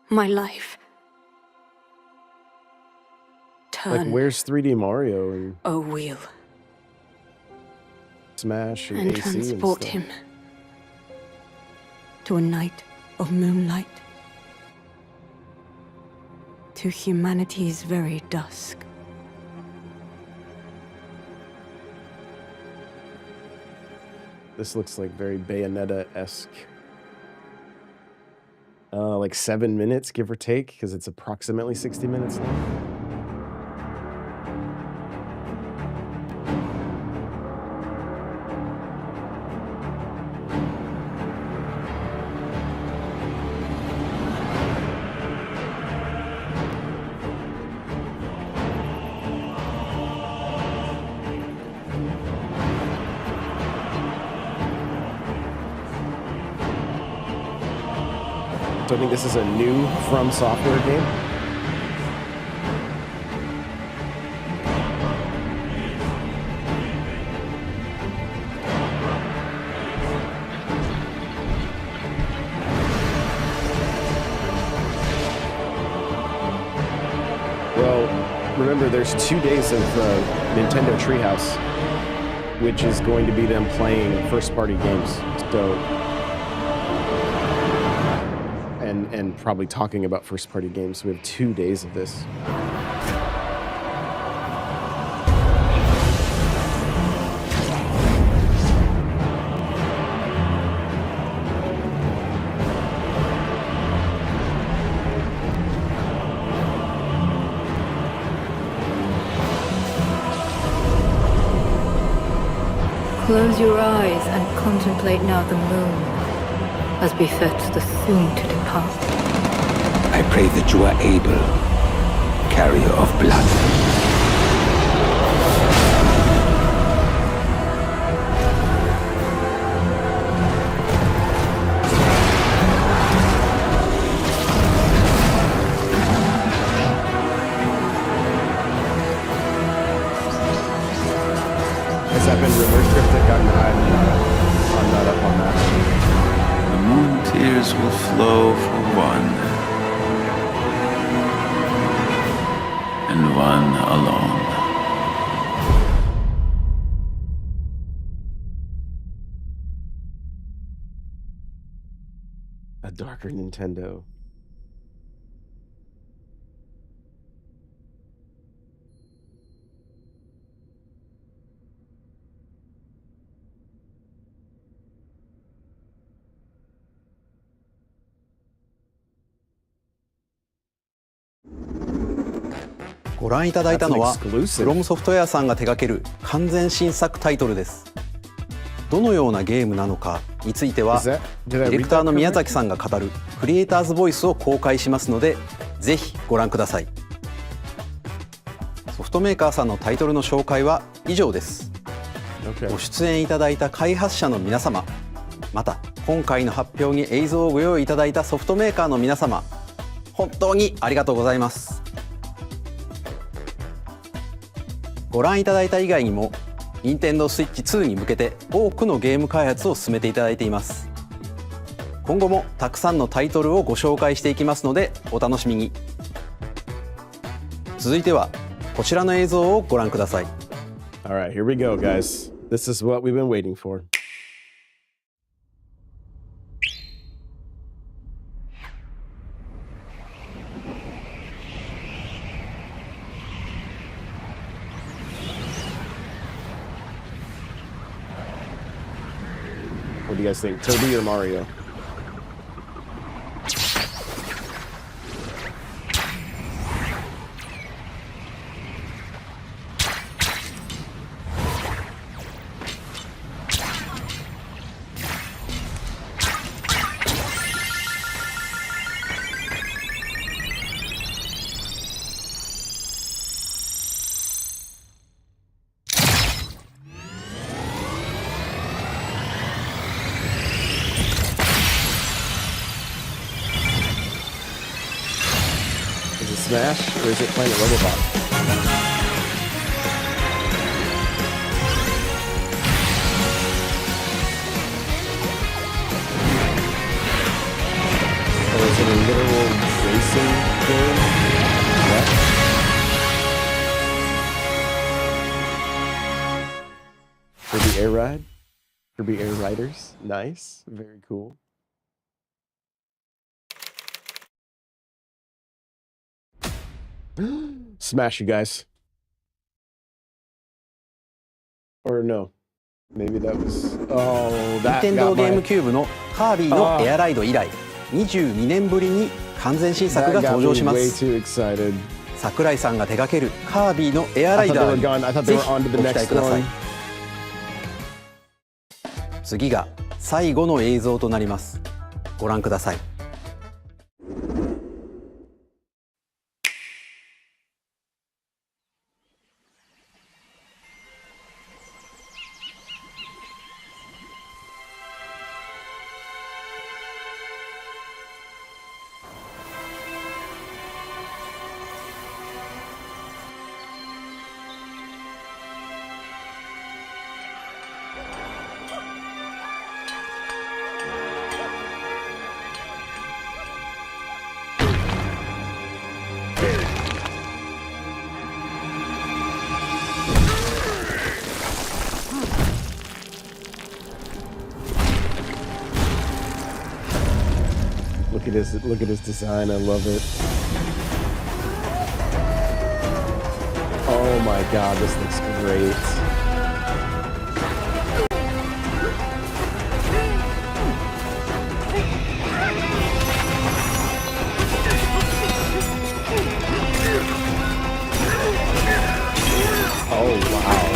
my life. Turn. Like, where's 3D Mario and a wheel Smash and AC transport and stuff? him to a night of moonlight, to humanity's very dusk. This looks like very Bayonetta-esque. Like 7 minutes, give or take, because it's approximately 60 minutes long. So I think this is a new From Software game. Well, remember there's 2 days of Nintendo Treehouse, which is going to be them playing first-party games. So. And probably talking about first-party games. We have 2 days of this. Close your eyes and contemplate now the moon, as befits the soon to depart. I pray that you are able, carrier of blood. Has that been reverse cryptic? I'm not up on that. The moon tears will flow for one. And one alone. A darker Nintendo. ご覧いただいたのはフロムソフトウェアさんが手掛ける完全新作タイトルです。どのようなゲームなのかについてはディレクターの宮崎さんが語るクリエイターズボイスを公開しますので、ぜひご覧ください。ソフトメーカーさんのタイトルの紹介は以上です。ご出演いただいた開発者の皆様、また今回の発表に映像をご用意いただいたソフトメーカーの皆様、本当にありがとうございます。ご覧いただいた以外にも任天堂 Switch 2に向けて多くのゲーム開発を進めていただいています。今後もたくさんのタイトルをご紹介していきますのでお楽しみに。続いてはこちらの映像をご覧ください。 Alright, here we go, guys. This is what we've been waiting for. What do you guys think? Toby or Mario? Smash, or is it playing a Robobot? Or is it a literal racing game? What? Kirby Air Ride? Kirby Air Riders? Nice. Very cool. Smash, you guys. Or no. Maybe that was... Oh, that got my... 任天堂ゲームキューブのカービィのエアライド以来22年ぶりに完全新作が登場します。桜井さんが手掛けるカービィのエアライダーにぜひご期待ください。次が最後の映像となります。ご覧ください。Look at his design. I love it. Oh my god, this looks great. Oh wow.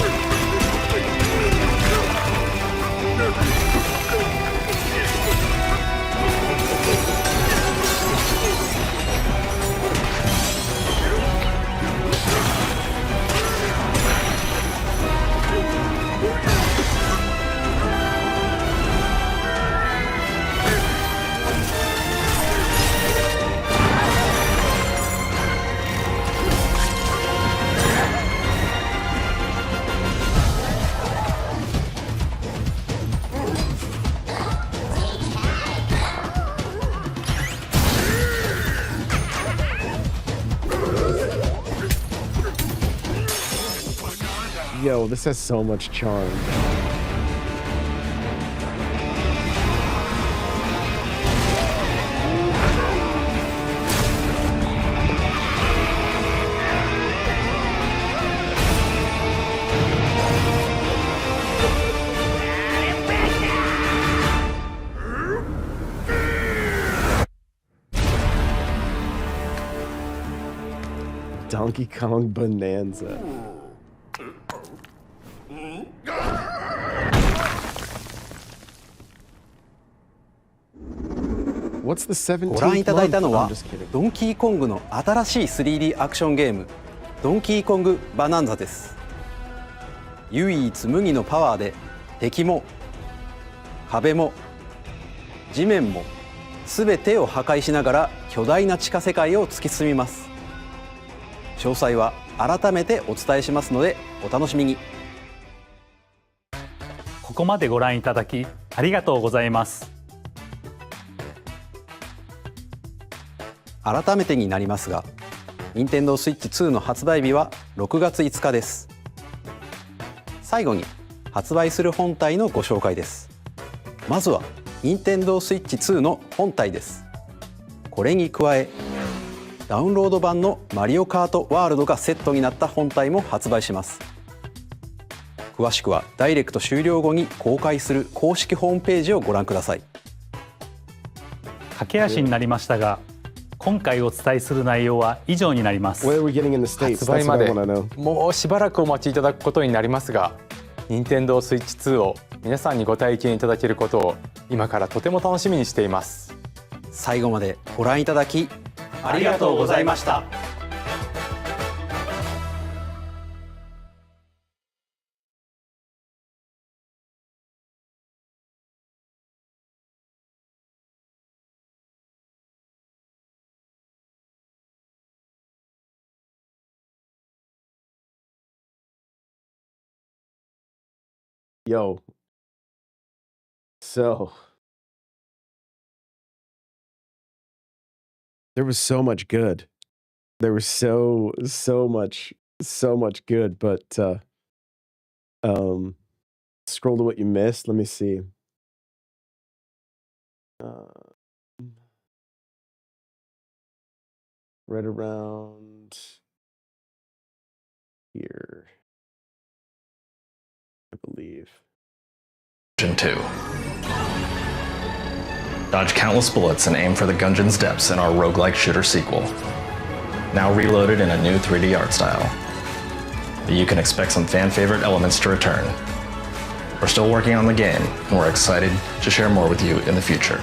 Yo, this has so much charm. Donkey Kong Bonanza. What's the 17th ご覧いただいたの month? は I'm just kidding. ドンキーコングの新しい 3D アクションゲームドンキーコングバナンザです。唯一無二のパワーで敵も壁も地面も全てを破壊しながら巨大な地下世界を突き進みます。詳細は改めてお伝えしますのでお楽しみに。ここまでご覧いただきありがとうございます。改めてになりますが、Nintendo Switch 2の発売日は6月5日です。最後に発売する本体のご紹介です。まずは Nintendo Switch 2の本体です。これに加え、ダウンロード版のマリオカートワールドがセットになった本体も発売します。詳しくはダイレクト終了後に公開する公式ホームページをご覧ください。駆け足になりましたが、今回お伝えする内容は以上になります。発売までもうしばらくお待ちいただくことになりますが、Nintendo Switch 2を皆さんにご体験いただけることを今からとても楽しみにしています。最後までご覧いただきありがとうございました。Yo. So there was so much good. There was so much good, but scroll to what you missed. Let me see. Right around here, I believe. 2. Dodge countless bullets and aim for the Gungeon's depths in our roguelike shooter sequel. Now reloaded in a new 3D art style. You can expect some fan-favorite elements to return. We're still working on the game, and we're excited to share more with you in the future.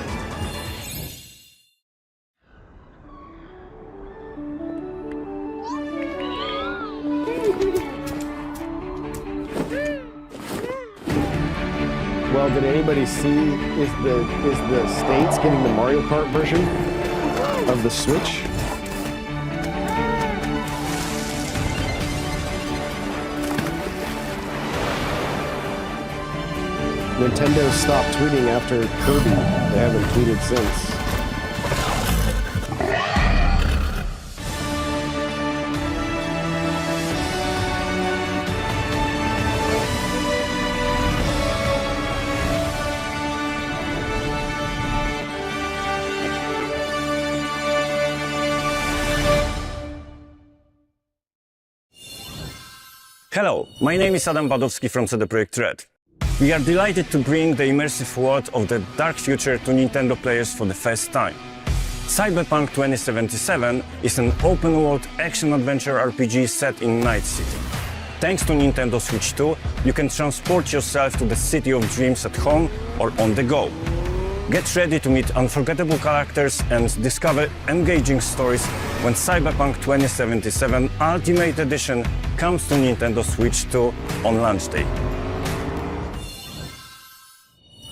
Well, did anybody see, is the States getting the Mario Kart version of the Switch? Nintendo stopped tweeting after Kirby. They haven't tweeted since. Hello, my name is Adam Badowski from CD Projekt Red. We are delighted to bring the immersive world of the dark future to Nintendo players for the first time. Cyberpunk 2077 is an open-world action-adventure RPG set in Night City. Thanks to Nintendo Switch 2, you can transport yourself to the city of dreams at home or on the go. Get ready to meet unforgettable characters and discover engaging stories when Cyberpunk 2077 Ultimate Edition comes to Nintendo Switch 2 on launch day.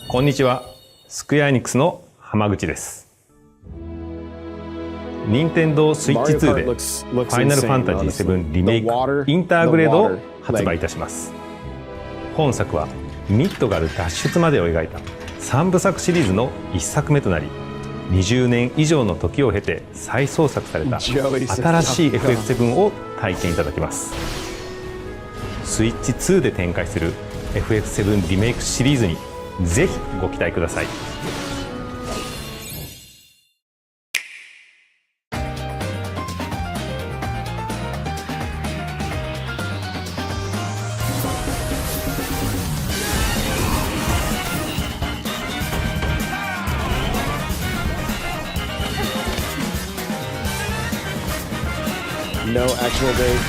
こんにちは、スクエアエニックスの浜口です。Nintendo Switch 2で Final Fantasy VII リメイクインターグレードを発売いたします。本作はミッドガル脱出までを描いた3部作シリーズの1作目となり、20年以上の時を経て再創作された新しい FF7 を体験いただきます。スイッチ2で展開する FF7 リメイクシリーズにぜひご期待ください。no actual date.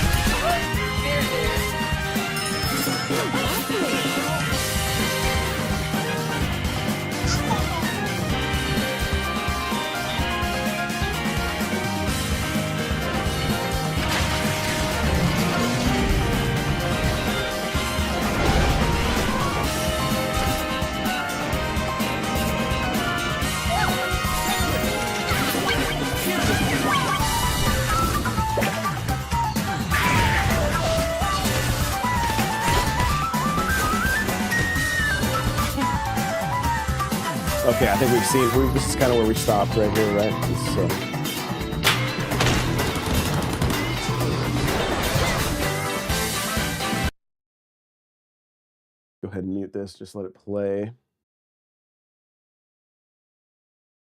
Okay, I think we've seen, this is kind of where we stopped right here, right? So. Go ahead and mute this, just let it play.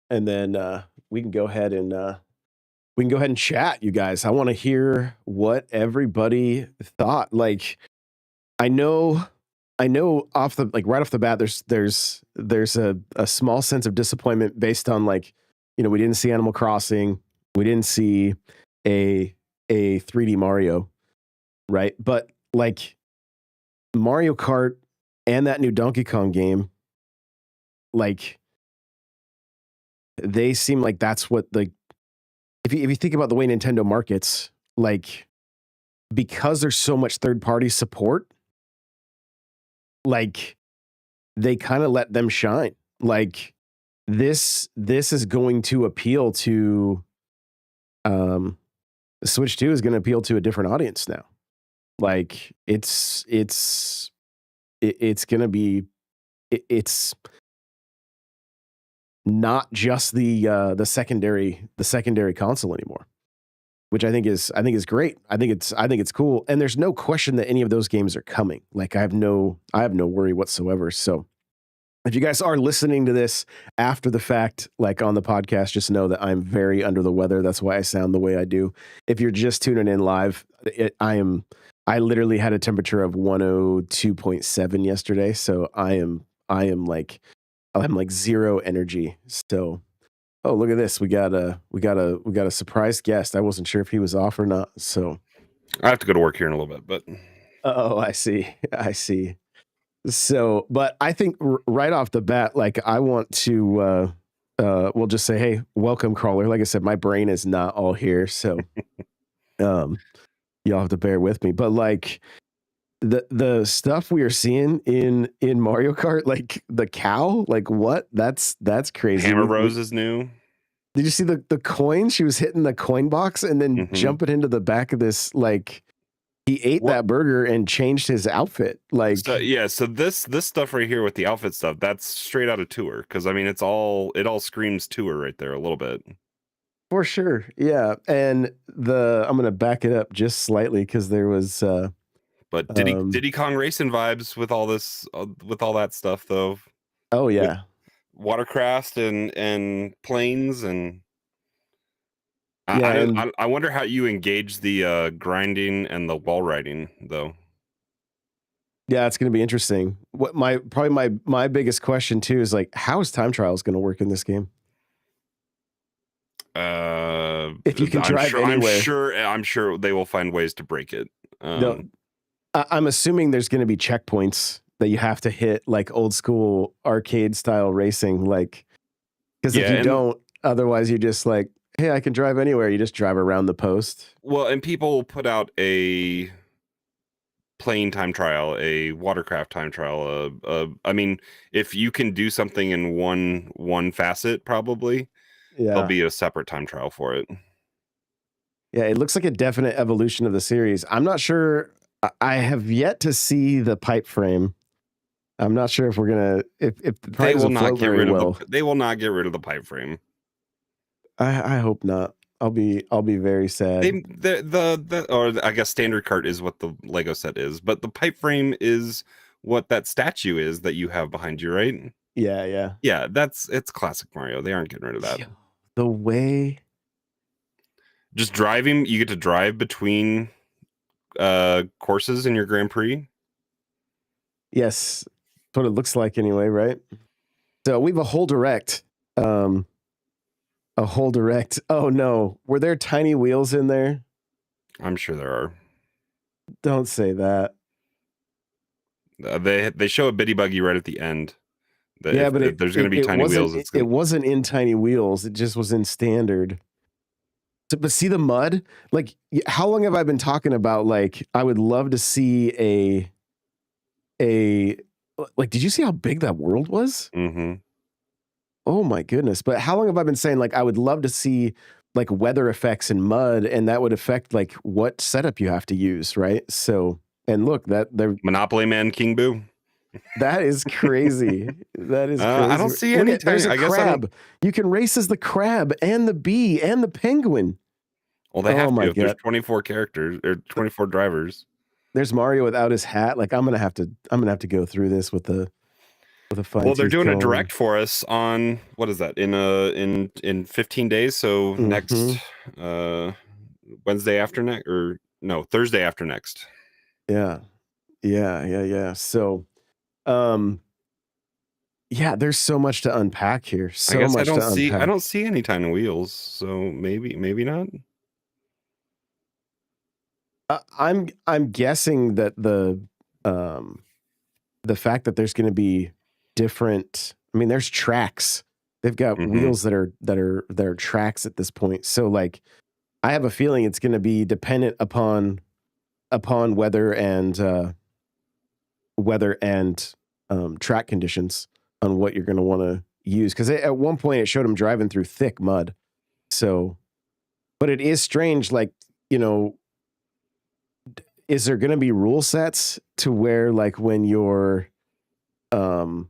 And then we can go ahead and chat, you guys. I want to hear what everybody thought. Like, I know off the right off the bat, there's a small sense of disappointment based on we didn't see Animal Crossing, we didn't see a 3D Mario, right? But like Mario Kart and that new Donkey Kong game, like they seem like that's what if you think about the way Nintendo markets, like because there's so much third party support. Like they kind of let them shine. Like this is going to appeal to Switch 2 is going to appeal to a different audience now. Like it's going to be it's not just the secondary console anymore, which I think is great. I think it's cool, and there's no question that any of those games are coming. Like I have no worry whatsoever. So if you guys are listening to this after the fact, like on the podcast, just know that I'm very under the weather. That's why I sound the way I do. If you're just tuning in live, I literally had a temperature of 102.7 yesterday, so I'm like zero energy. So. Oh, look at this. We got a surprise guest. I wasn't sure if he was off or not. So I have to go to work here in a little bit, but oh, I see. So, but I think right off the bat, like I want to we'll just say, hey, welcome, Crawler. Like I said, my brain is not all here, so y'all have to bear with me. But like the stuff we are seeing in Mario Kart, like the cow, like what? That's crazy. Hammer Rose is new. Did you see the coin? She was hitting the coin box and then jumping into the back of this. Like he ate that burger and changed his outfit. Like so this stuff right here with the outfit stuff, that's straight out of Tour. Because I mean, it all screams Tour right there a little bit. For sure, yeah. And I'm gonna back it up just slightly because there was. But Diddy Kong Racing vibes with all this, with all that stuff, though. Oh yeah, watercraft and planes and. I wonder how you engage the grinding and the wall riding, though. Yeah, it's going to be interesting. What my biggest question too is like, how is time trials going to work in this game? If you can drive anywhere, I'm sure they will find ways to break it. No, I'm assuming there's going to be checkpoints that you have to hit, like old school arcade style racing, like because if you don't, otherwise you're just like, hey, I can drive anywhere. You just drive around the post. Well, and people put out a plane time trial, a watercraft time trial. I mean, if you can do something in one facet, probably there'll be a separate time trial for it. Yeah, it looks like a definite evolution of the series. I'm not sure. I have yet to see the pipe frame. I'm not sure if we're gonna if the they will not get rid of they will not get rid of the pipe frame. I hope not. I'll be very sad. Or I guess standard cart is what the Lego set is, but the pipe frame is what that statue is that you have behind you, right? Yeah. Yeah, it's classic Mario. They aren't getting rid of that. The way just driving, you get to drive between courses in your Grand Prix. Yes. That's what it looks like anyway, right? So we have a whole direct. A whole direct. Oh no, were there tiny wheels in there? I'm sure there are. Don't say that. They show a bitty buggy right at the end. Yeah, but there's going to be tiny wheels. It wasn't in tiny wheels. It just was in standard. But see the mud? Like, how long have I been talking about, like, I would love to see like, did you see how big that world was? Mm-hmm. Oh my goodness. But how long have I been saying, like, I would love to see like weather effects in mud, and that would affect like what setup you have to use, right? So, and look, that they're Monopoly Man King Boo. That is crazy. That is crazy. I don't see any. There's a crab. You can race as the crab and the bee and the penguin. Well, they have to. If there's 24 characters or 24 drivers. There's Mario without his hat. Like I'm gonna have to go through this with a fine. Well, they're doing a direct for us on what is that in 15 days. So next Wednesday after next, or no, Thursday after next. Yeah. So, yeah, there's so much to unpack here. I don't see any tiny wheels. So maybe not. I'm guessing that the fact that there's going to be different. I mean, there's tracks. They've got wheels that are tracks at this point. So, like, I have a feeling it's going to be dependent upon weather and track conditions on what you're going to want to use. Because at one point it showed him driving through thick mud. So, but it is strange. Like, is there going to be rule sets to where, like, when you're in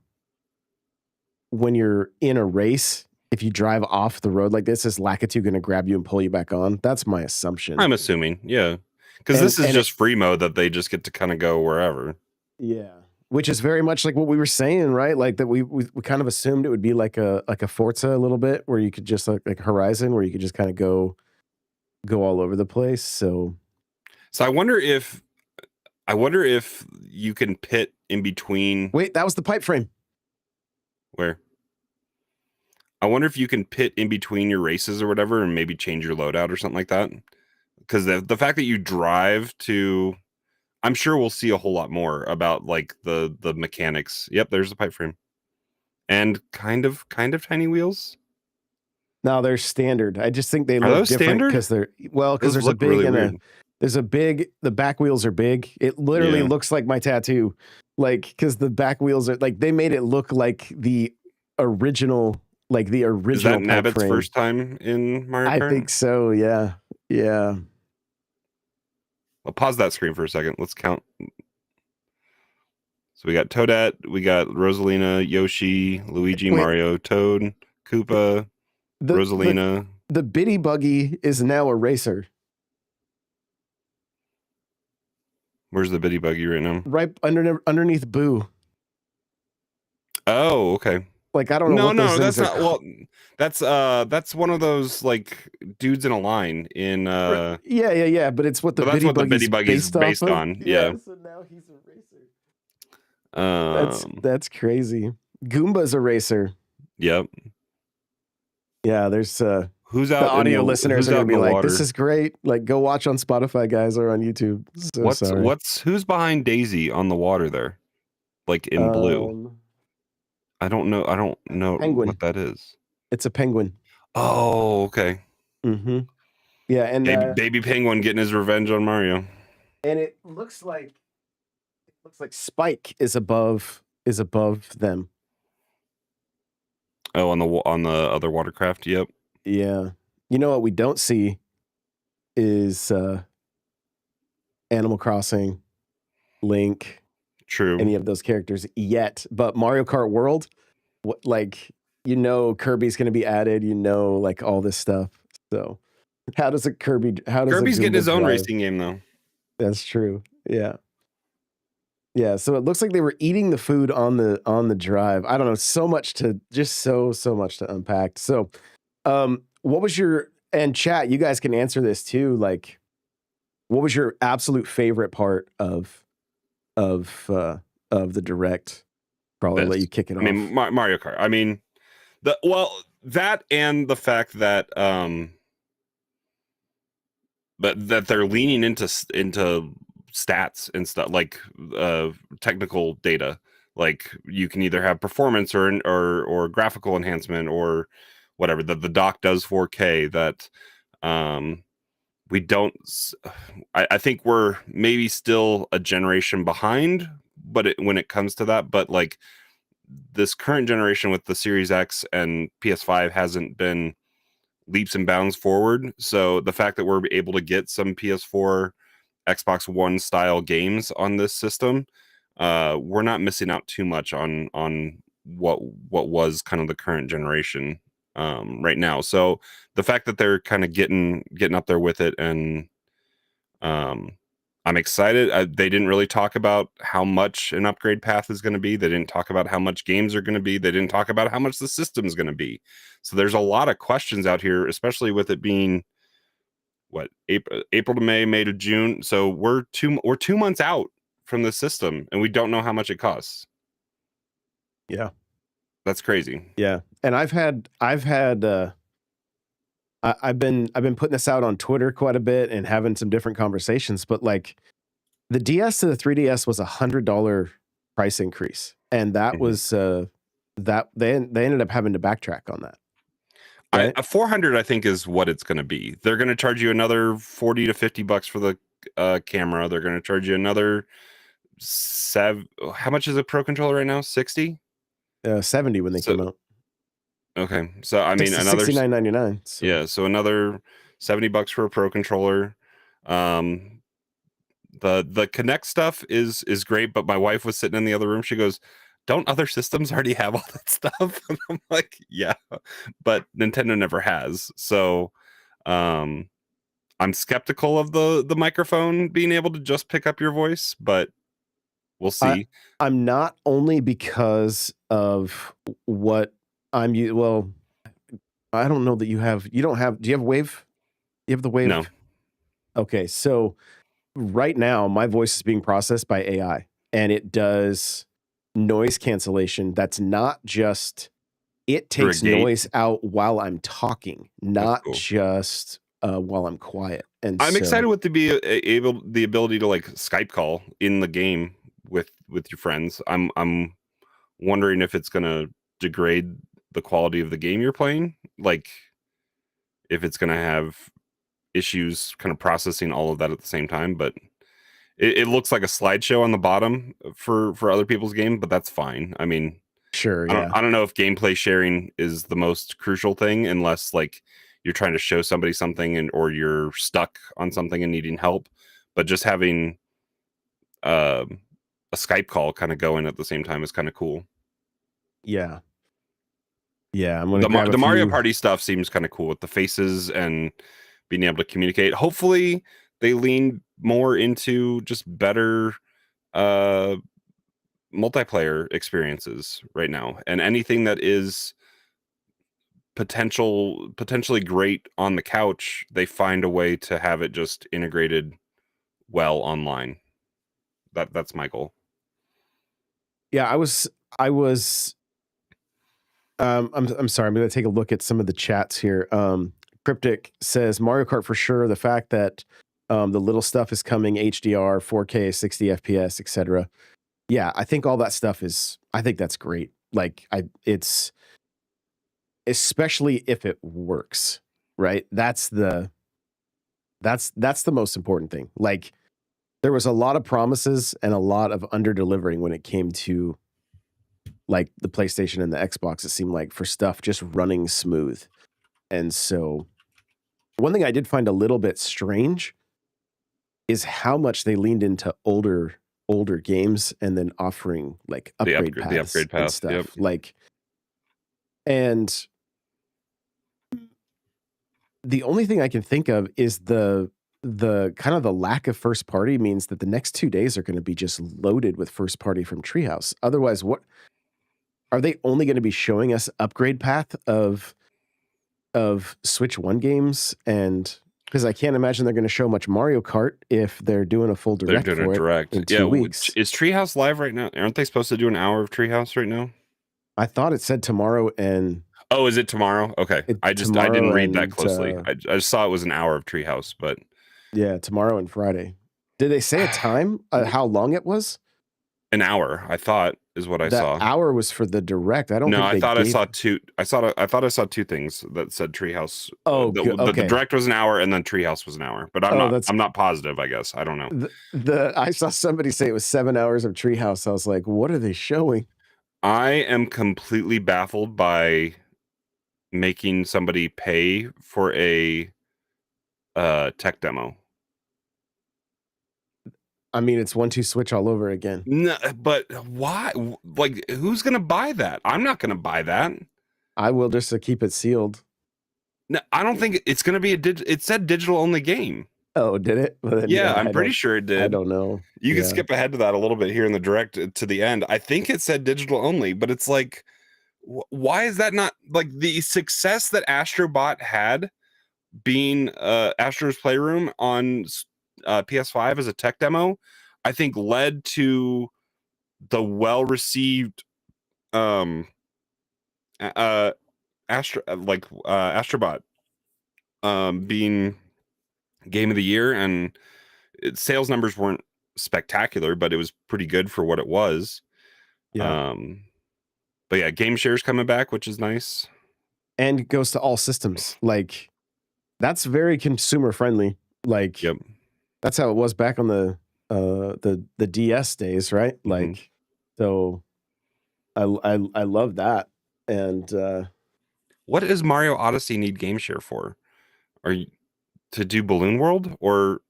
a race, if you drive off the road like this, is Lakitu going to grab you and pull you back on? That's my assumption. I'm assuming, yeah. Because this is just free mode that they just get to kind of go wherever. Yeah, which is very much like what we were saying, right? Like that we kind of assumed it would be like a Forza a little bit, where you could just like Horizon, where you could just kind of go all over the place. So I wonder if you can pit in between. Wait, that was the pipe frame. Where? I wonder if you can pit in between your races or whatever, and maybe change your loadout or something like that. Because the fact that you drive to, I'm sure we'll see a whole lot more about like the mechanics. Yep, there's the pipe frame, and kind of tiny wheels. No, they're standard. I just think they look different because there's a big really the back wheels are big. It literally looks like my tattoo, like, because the back wheels are like, they made it look like the original. Like the original. Is that Nabbit's first time in Mario Kart? I think so. Yeah. I'll pause that screen for a second. Let's count. So we got Toadette, we got Rosalina, Yoshi, Luigi, Mario, Toad, Koopa, Rosalina. The bitty buggy is now a racer. Where's the bitty buggy right now? Right underneath Boo. Oh, okay. Like, I don't know. No, that's not. Well, that's one of those like dudes in a line in. Yeah. But it's what the bitty buggy's based on. Yeah. So now he's a racer. That's crazy. Goomba's a racer. Yep. Yeah. There's who's out. The audio listeners are gonna be like, water? "This is great." Like, go watch on Spotify, guys, or on YouTube. So who's behind Daisy on the water there, like in blue? I don't know penguin. what that is. It's a penguin. Oh, okay. Mm-hmm. Yeah, and baby penguin getting his revenge on Mario. And it looks like Spike is above them. Oh, on the other watercraft. Yep. Yeah. You know what we don't see is Animal Crossing, Link. True. Any of those characters yet, but Mario Kart World, like, Kirby's going to be added, like all this stuff. So Kirby's getting his own racing game though. That's true. Yeah. So it looks like they were eating the food on the drive. I don't know, so much to unpack. So what was and chat, you guys can answer this too, like, what was your absolute favorite part of the direct? Probably let you kick it off. I mean, Mario Kart. I mean, that and the fact that but that they're leaning into stats and stuff, like technical data. Like you can either have performance or graphical enhancement or whatever. That the dock does 4K. That we don't. I think we're maybe still a generation behind, but when it comes to that, but like this current generation with the Series X and PS5 hasn't been leaps and bounds forward. So the fact that we're able to get some PS4, Xbox One style games on this system, we're not missing out too much on what was kind of the current generation right now. So the fact that they're kind of getting up there with it, and I'm excited. They didn't really talk about how much an upgrade path is going to be. They didn't talk about how much games are going to be. They didn't talk about how much the system is going to be. So there's a lot of questions out here, especially with it being what, April to May to June. So we're 2 months out from the system, and we don't know how much it costs. Yeah, that's crazy. Yeah, and I've been putting this out on Twitter quite a bit and having some different conversations, but like the DS to the 3DS was $100 price increase, and that was that they ended up having to backtrack on that. Right? 400, I think, is what it's going to be. They're going to charge you another $40 to $50 for the camera. They're going to charge you another how much is a Pro controller right now? 60? 70 when they came out. Okay, so I mean another $69.99. So. Yeah, so another $70 for a Pro controller. The Kinect stuff is great, but my wife was sitting in the other room. She goes, "Don't other systems already have all that stuff?" And I'm like, "Yeah, but Nintendo never has." So, I'm skeptical of the microphone being able to just pick up your voice, but we'll see. I'm not, only because of what I'm. Well, I don't know that you have. You don't have. Do you have Wave? You have the Wave? No. Okay, so right now my voice is being processed by AI, and it does noise cancellation. That's not just. It takes noise out while I'm talking, not just while I'm quiet. And I'm excited with the ability to like Skype call in the game with your friends. I'm wondering if it's gonna degrade the quality of the game you're playing, like if it's gonna have issues kind of processing all of that at the same time. But it looks like a slideshow on the bottom for other people's game, but that's fine. I mean, sure. I don't know if gameplay sharing is the most crucial thing, unless like you're trying to show somebody something or you're stuck on something and needing help. But just having a Skype call kind of going at the same time is kind of cool. Yeah. Yeah, I'm gonna the Mario Party stuff seems kind of cool with the faces and being able to communicate. Hopefully they lean more into just better multiplayer experiences right now, and anything that is potentially great on the couch, they find a way to have it just integrated well online. That's my goal. Yeah, I'm sorry. I'm going to take a look at some of the chats here. Cryptic says Mario Kart for sure. The fact that the little stuff is coming, HDR, 4K, 60 FPS, etc. Yeah, I think all that stuff I think that's great. Like it's especially if it works, right? That's the most important thing. Like there was a lot of promises and a lot of under delivering when it came to like the PlayStation and the Xbox. It seemed like for stuff just running smooth. And so one thing I did find a little bit strange is how much they leaned into older games and then offering like upgrade paths and stuff. Yep. Like, and the only thing I can think of is the kind of the lack of first party means that the next 2 days are going to be just loaded with first party from Treehouse. Otherwise, what are they only going to be showing us upgrade path of Switch 1 games? And because I can't imagine they're going to show much Mario Kart if they're doing a full direct. They're doing a direct in 2 weeks. Is Treehouse live right now? Aren't they supposed to do an hour of Treehouse right now? I thought it said tomorrow. And oh, is it tomorrow? Okay, I didn't read that closely. I just saw it was an hour of Treehouse, but Yeah, tomorrow and Friday. Did they say a time? How long it was? An hour, I thought, is what I saw. That hour was for the direct. I don't think I they thought gave... I saw two. I thought I saw two things that said Treehouse. Oh, the direct was an hour, and then Treehouse was an hour. But I'm not positive. I guess I don't know. I saw somebody say it was 7 hours of Treehouse. I was like, what are they showing? I am completely baffled by making somebody pay for a tech demo. I mean, it's 1-2 switch all over again. No, but why? Like, who's gonna buy that? I'm not gonna buy that. I will, just to keep it sealed. No, I don't think it's gonna be it said digital only game. Oh, did it? Well, then, yeah, I'm pretty sure it did. I don't know. You can skip ahead to that a little bit here in the direct to the end. I think it said digital only, but it's like, why is that not like the success that Astrobot had being Astro's Playroom on PS5 as a tech demo, I think led to the well-received Astrobot being game of the year, and sales numbers weren't spectacular, but it was pretty good for what it was. Yeah. But yeah, game share's coming back, which is nice. And goes to all systems. Like, that's very consumer friendly. Like, yep. That's how it was back on the DS days, right? Like, so I love that. And what does Mario Odyssey need game share for? Are you to do Balloon World, or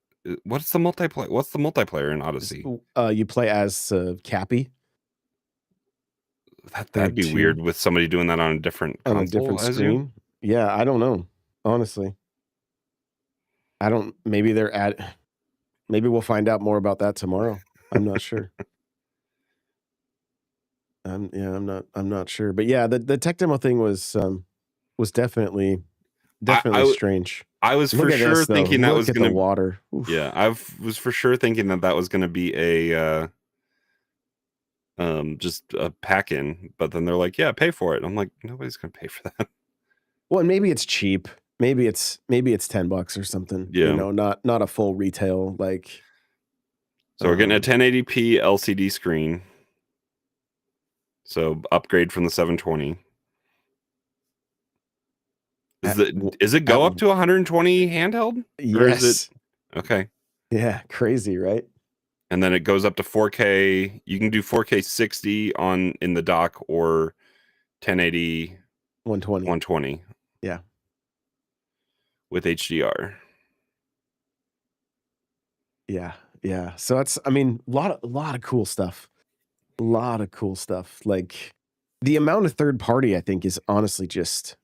what's the multiplayer? What's the multiplayer in Odyssey? You play as Cappy. That'd be weird with somebody doing that on a different console, on a different screen. Yeah, I don't know. Honestly, I don't. Maybe maybe we'll find out more about that tomorrow. I'm not sure. I'm not sure. But yeah, the tech demo thing was definitely strange. I was for sure thinking that was going to water. Oof. Yeah, I was for sure thinking that was going to be a just a pack in, but then they're like, yeah, pay for it. And I'm like, nobody's going to pay for that. Well, and maybe it's cheap. Maybe it's $10 or something. Yeah. You know, not a full retail like. So we're getting a 1080p LCD screen. So upgrade from the 720. Is it go up to 120 handheld? Yes. Or is it, okay. Yeah, crazy, right? And then it goes up to 4K. You can do 4K 60 in the dock, or 1080 120. Yeah. With HDR. Yeah. Yeah. So that's, I mean, a lot of cool stuff. A lot of cool stuff. Like, the amount of third party, I think, is honestly just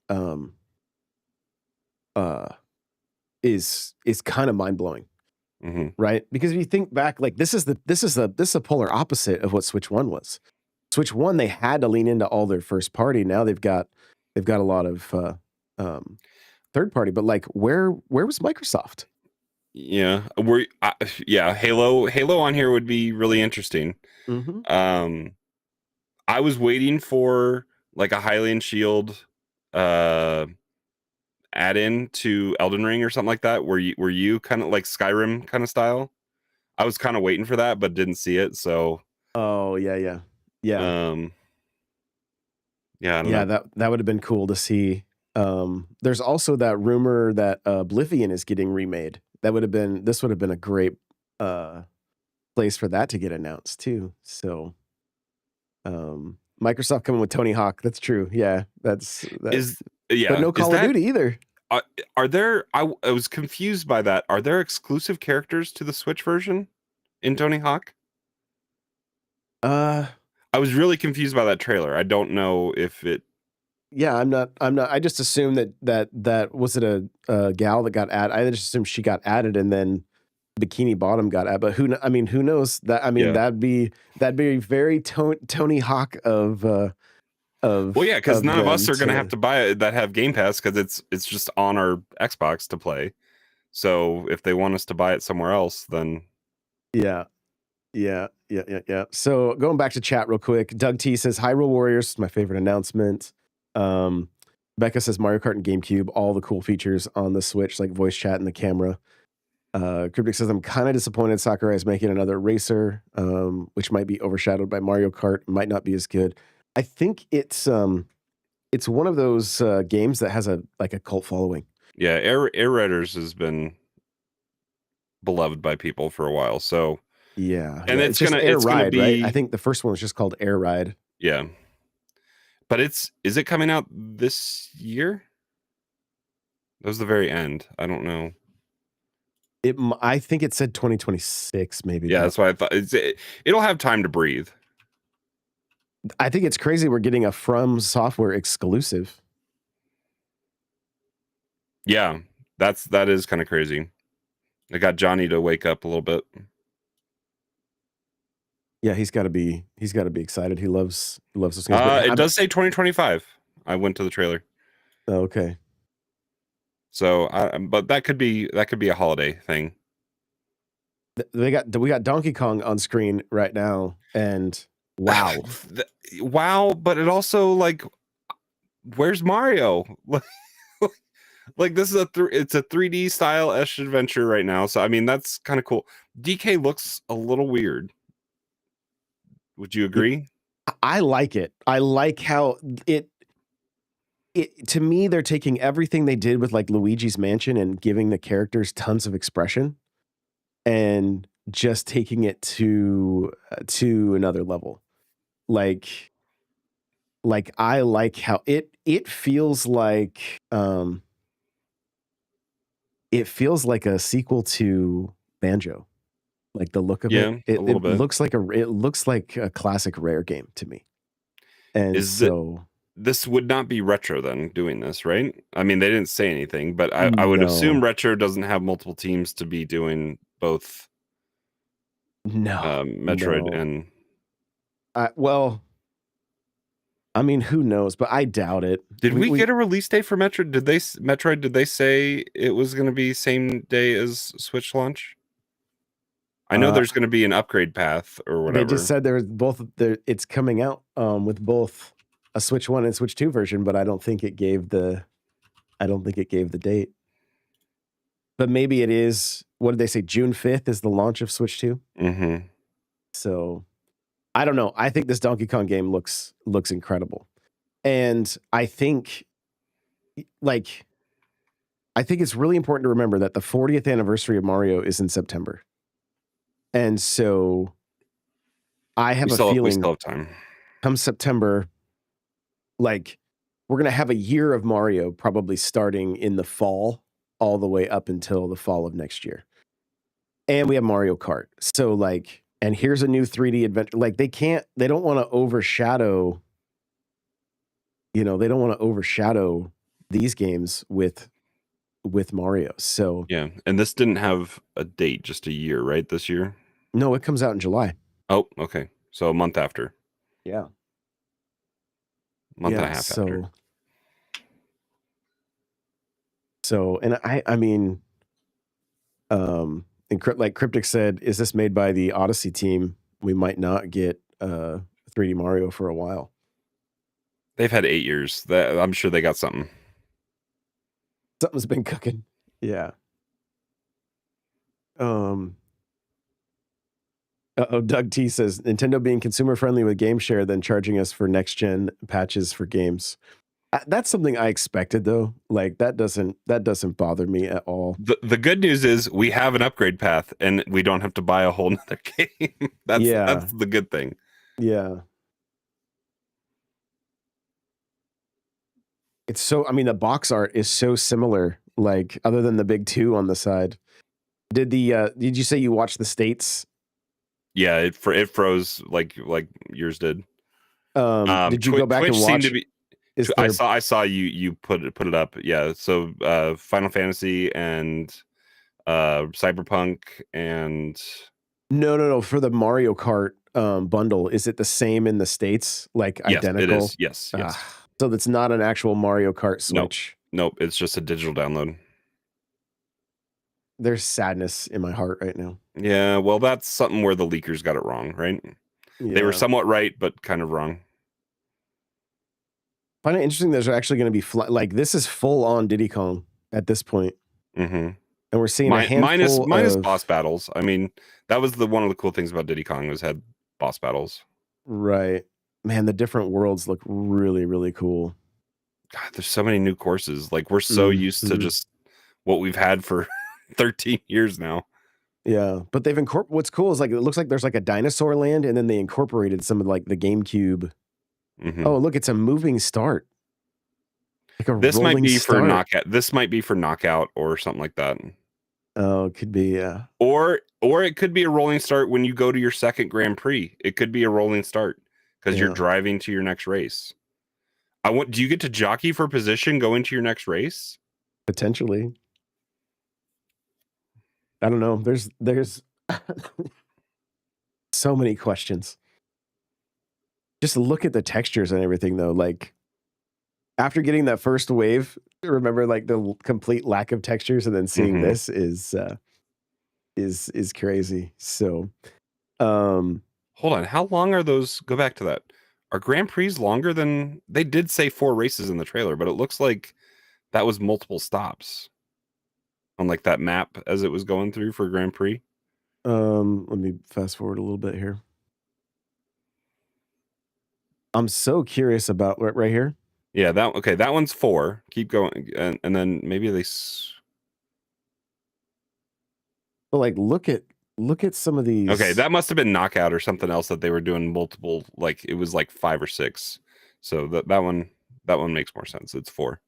is kind of mind-blowing. Mm-hmm. Right? Because if you think back, like, this is a polar opposite of what Switch 1 was. Switch 1, they had to lean into all their first party. Now they've got a lot of third party, but like, where was Microsoft? Yeah, Halo on here would be really interesting. Mm-hmm. I was waiting for like a Hylian Shield add-in to Elden Ring or something like that, where you kind of like Skyrim kind of style. I was kind of waiting for that, but didn't see it. So oh yeah. I don't know. That would have been cool to see. There's also that rumor that Oblivion is getting remade. This would have been a great place for that to get announced too. So Microsoft coming with Tony Hawk. That's true. Yeah, but no Call of Duty either. Are there? I was confused by that. Are there exclusive characters to the Switch version in Tony Hawk? I was really confused by that trailer. I don't know if it. Yeah, I'm not. I just assumed that was it a gal that got added. I just assumed she got added, and then Bikini Bottom got added. But who knows? That that'd be very Tony Hawk of. Well, yeah, because none of us are going to have to buy it that have Game Pass, because it's just on our Xbox to play. So if they want us to buy it somewhere else, then yeah. So going back to chat real quick, Doug T says Hyrule Warriors, my favorite announcement. Becca says Mario Kart and GameCube, all the cool features on the Switch, like voice chat and the camera. Cryptic says, I'm kind of disappointed Sakurai is making another racer, which might be overshadowed by Mario Kart, might not be as good. I think it's one of those games that has a cult following. Yeah, Air Raiders has been beloved by people for a while, so yeah, and it's just Air Ride, be, right? I think the first one was just called Air Ride. Yeah, but is it coming out this year? That was the very end. I don't know. I think it said 2026, maybe. Yeah, that's why I thought it'll have time to breathe. I think it's crazy we're getting a From Software exclusive. Yeah, that is kind of crazy. I got Johnny to wake up a little bit. Yeah, he's got to be excited. He loves those games. It does say 2025. I went to the trailer. Oh, okay. So, but that could be a holiday thing. We got Donkey Kong on screen right now, and wow, wow! But it also like, where's Mario? Like this is it's a 3D style Esh adventure right now. So I mean that's kind of cool. DK looks a little weird. Would you agree? I like it. I like how it to me, they're taking everything they did with like Luigi's Mansion and giving the characters tons of expression and just taking it to another level. Like I like how it feels like a sequel to Banjo. Like the look of it. It looks like a classic Rare game to me. And this would not be Retro then doing this, right? I mean, they didn't say anything, but I would assume Retro doesn't have multiple teams to be doing both. Metroid and. Well, I mean, who knows? But I doubt it. Did we get a release date for Metroid? Did they say it was going to be same day as Switch launch? I know there's going to be an upgrade path or whatever. They just said it's coming out with both a Switch 1 and Switch 2 version, but I don't think it gave the date. But maybe it is. What did they say? June 5th is the launch of Switch 2. Mm-hmm. So I don't know. I think this Donkey Kong game looks incredible. And I think it's really important to remember that the 40th anniversary of Mario is in September. And so I have a feeling we still have time. Come September, like we're going to have a year of Mario probably starting in the fall all the way up until the fall of next year. And we have Mario Kart. So like, and here's a new 3D adventure. Like they don't want to overshadow, these games with Mario. So yeah. And this didn't have a date, just a year, right? This year? No, it comes out in July. Oh, okay. So a month after. Yeah. Month and a half after. So, and I mean, and like Cryptic said, is this made by the Odyssey team? We might not get 3D Mario for a while. They've had 8 years. I'm sure they got something. Something's been cooking. Yeah. Doug T says Nintendo being consumer friendly with game share, then charging us for next gen patches for games. That's something I expected though. Like that doesn't bother me at all. The good news is we have an upgrade path and we don't have to buy a whole nother game. That's the good thing. Yeah. It's so, I mean, the box art is so similar, like other than the big 2 on the side. Did you say you watched the States? Yeah, it froze like yours did. Did you go back and watch? I saw you put it up. Yeah, so Final Fantasy and Cyberpunk and no for the Mario Kart bundle, is it the same in the States? Like yes, identical? It is. Yes. So that's not an actual Mario Kart Switch. Nope, it's just a digital download. There's sadness in my heart right now. Yeah, well, that's something where the leakers got it wrong, right? Yeah. They were somewhat right, but kind of wrong. I find it interesting. There's actually going to be like this is full on Diddy Kong at this point. Mm-hmm. And we're seeing a handful minus of boss battles. I mean, that was one of the cool things about Diddy Kong was had boss battles. Right. Man, the different worlds look really, really cool. God, there's so many new courses. Like we're so used to just what we've had for 13 years now. Yeah, but they've incorporated. What's cool is like it looks like there's like a dinosaur land, and then they incorporated some of like the GameCube. Oh, look, it's a moving start. Like a This might rolling be start. for knockout. This might be for knockout or something like that. Oh, it could be, yeah. Or it could be a rolling start when you go to your second Grand Prix. It could be a rolling start because you're driving to your next race. Do you get to jockey for position going to your next race? Potentially. I don't know. There's so many questions. Just look at the textures and everything, though. Like after getting that first wave, remember like the complete lack of textures, and then seeing this is crazy. So, hold on. How long are those? Go back to that. Are Grand Prix longer than they did say 4 races in the trailer, but it looks like that was multiple stops on like that map as it was going through for Grand Prix. Let me fast forward a little bit here. I'm so curious about right here. Yeah, that one's 4. Keep going, and then maybe they. But like, look at some of these. Okay, that must have been knockout or something else that they were doing multiple. Like it was like 5 or 6. So that one makes more sense. It's 4.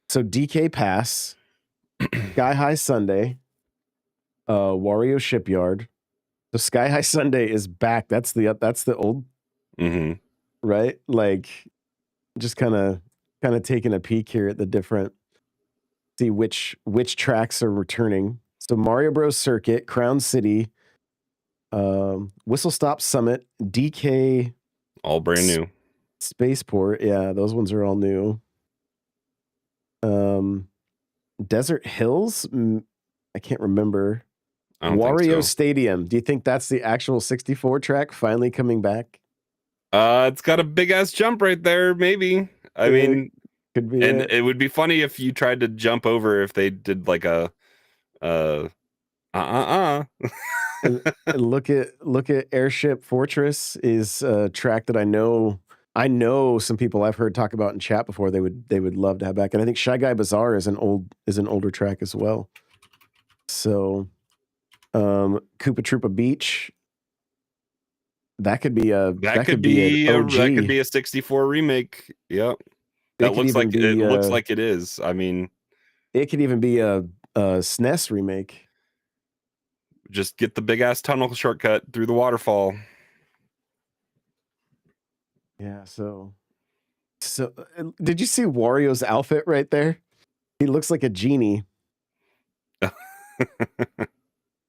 So DK Pass, Sky High Sunday, Wario Shipyard. So Sky High Sunday is back. That's the old, right? Like, just kind of taking a peek here at the different. See which tracks are returning. So Mario Bros. Circuit, Crown City, Whistle Stop Summit, DK, all brand new. Spaceport, yeah, those ones are all new. Desert Hills, I can't remember. I don't Wario think so. Stadium. Do you think that's the actual 64 track finally coming back? It's got a big ass jump right there. Maybe. I mean, could be. And it would be funny if you tried to jump over if they did like a and look at Airship Fortress is a track that I know some people I've heard talk about in chat before they would love to have back, and I think Shy Guy Bazaar is an older track as well. So, Koopa Troopa Beach, that could be an OG. a 64 remake. Yep, that looks like it looks like it is. I mean, it could even be a SNES remake. Just get the big ass tunnel shortcut through the waterfall. Yeah, so did you see Wario's outfit right there? He looks like a genie.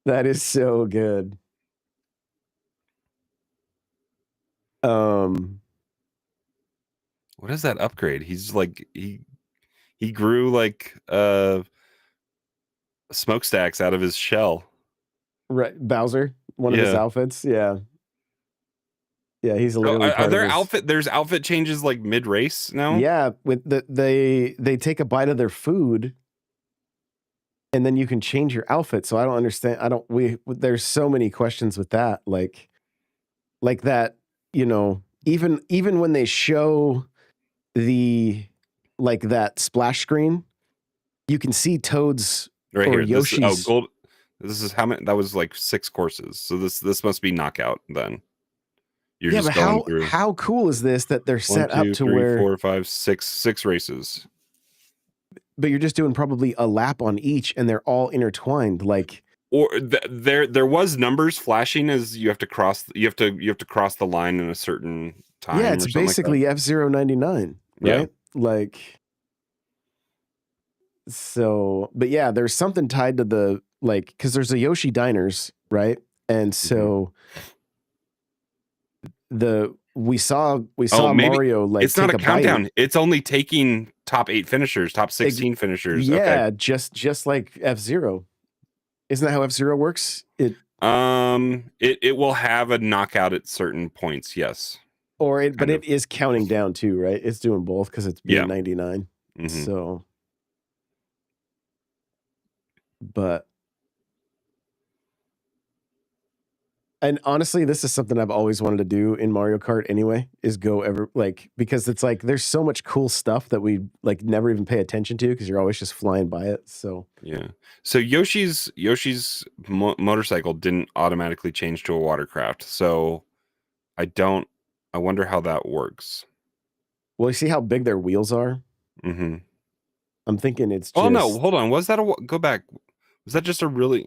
That is so good. What is that upgrade? He's like he grew like smokestacks out of his shell. Right, Bowser, one of his outfits. Yeah. Yeah, he's literally are there there's outfit changes like mid-race now? Yeah, with they take a bite of their food and then you can change your outfit. So I don't understand. There's so many questions with that. Like that, you know, even when they show the like that splash screen, you can see Toad's right or here. Yoshi's. This is how many? That was like 6 courses. So this must be knockout then. You're just but going through. How cool is this that they're set 1, 2, up to 3, where 4, 5, 6 races. But you're just doing probably a lap on each, and they're all intertwined. Like, or there was numbers flashing as you have to cross. You have to cross the line in a certain time. Yeah, it's basically like F-Zero 99, right? Yeah. Like, so, but yeah, there's something tied to the because there's a Yoshi Diners, right? And so we saw Mario like it's not take a countdown. bite. It's only taking top 8 finishers, top 16 finishers. Yeah, okay. just like F-Zero. Isn't that how F-Zero works? It will have a knockout at certain points, yes. But it is counting down too, right? It's doing both because it's being 99. So, but And honestly, this is something I've always wanted to do in Mario Kart anyway, is because it's like there's so much cool stuff that we like never even pay attention to because you're always just flying by it. So yeah. So Yoshi's motorcycle didn't automatically change to a watercraft. So I wonder how that works. Well, you see how big their wheels are? Mm-hmm. I'm thinking it's Oh no, hold on. Was that go back? Was that just a really...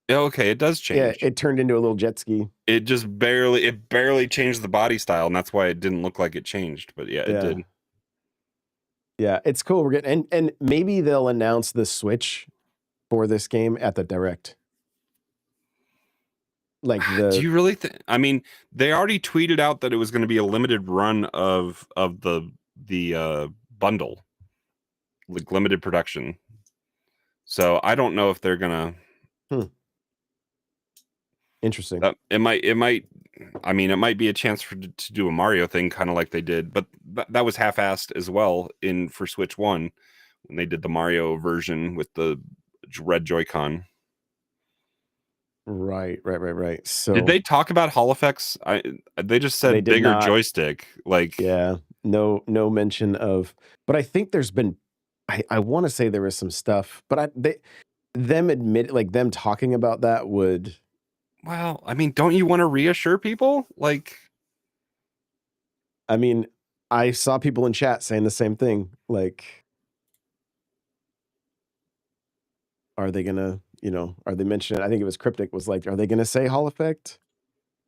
Yeah, okay, it does change. Yeah, it turned into a little jet ski. It just barely changed the body style, and that's why it didn't look like it changed. But yeah, it did. Yeah, it's cool. We're getting and maybe they'll announce the Switch for this game at the Direct. Like Do you really think? I mean, they already tweeted out that it was going to be a limited run of the bundle, like limited production. So I don't know if they're gonna. Interesting. It might. I mean, it might be a chance to do a Mario thing, kind of like they did, but that was half-assed as well for Switch 1 when they did the Mario version with the red Joy-Con. Right. So did they talk about Hall effects? They just said bigger joystick. Like no mention of. But I think there's been. I want to say there was some stuff, but them talking about that would. Well, I mean, don't you want to reassure people? Like, I mean, I saw people in chat saying the same thing. Like, are they gonna, are they mentioning? I think it was Cryptic was like, are they gonna say Hall effect?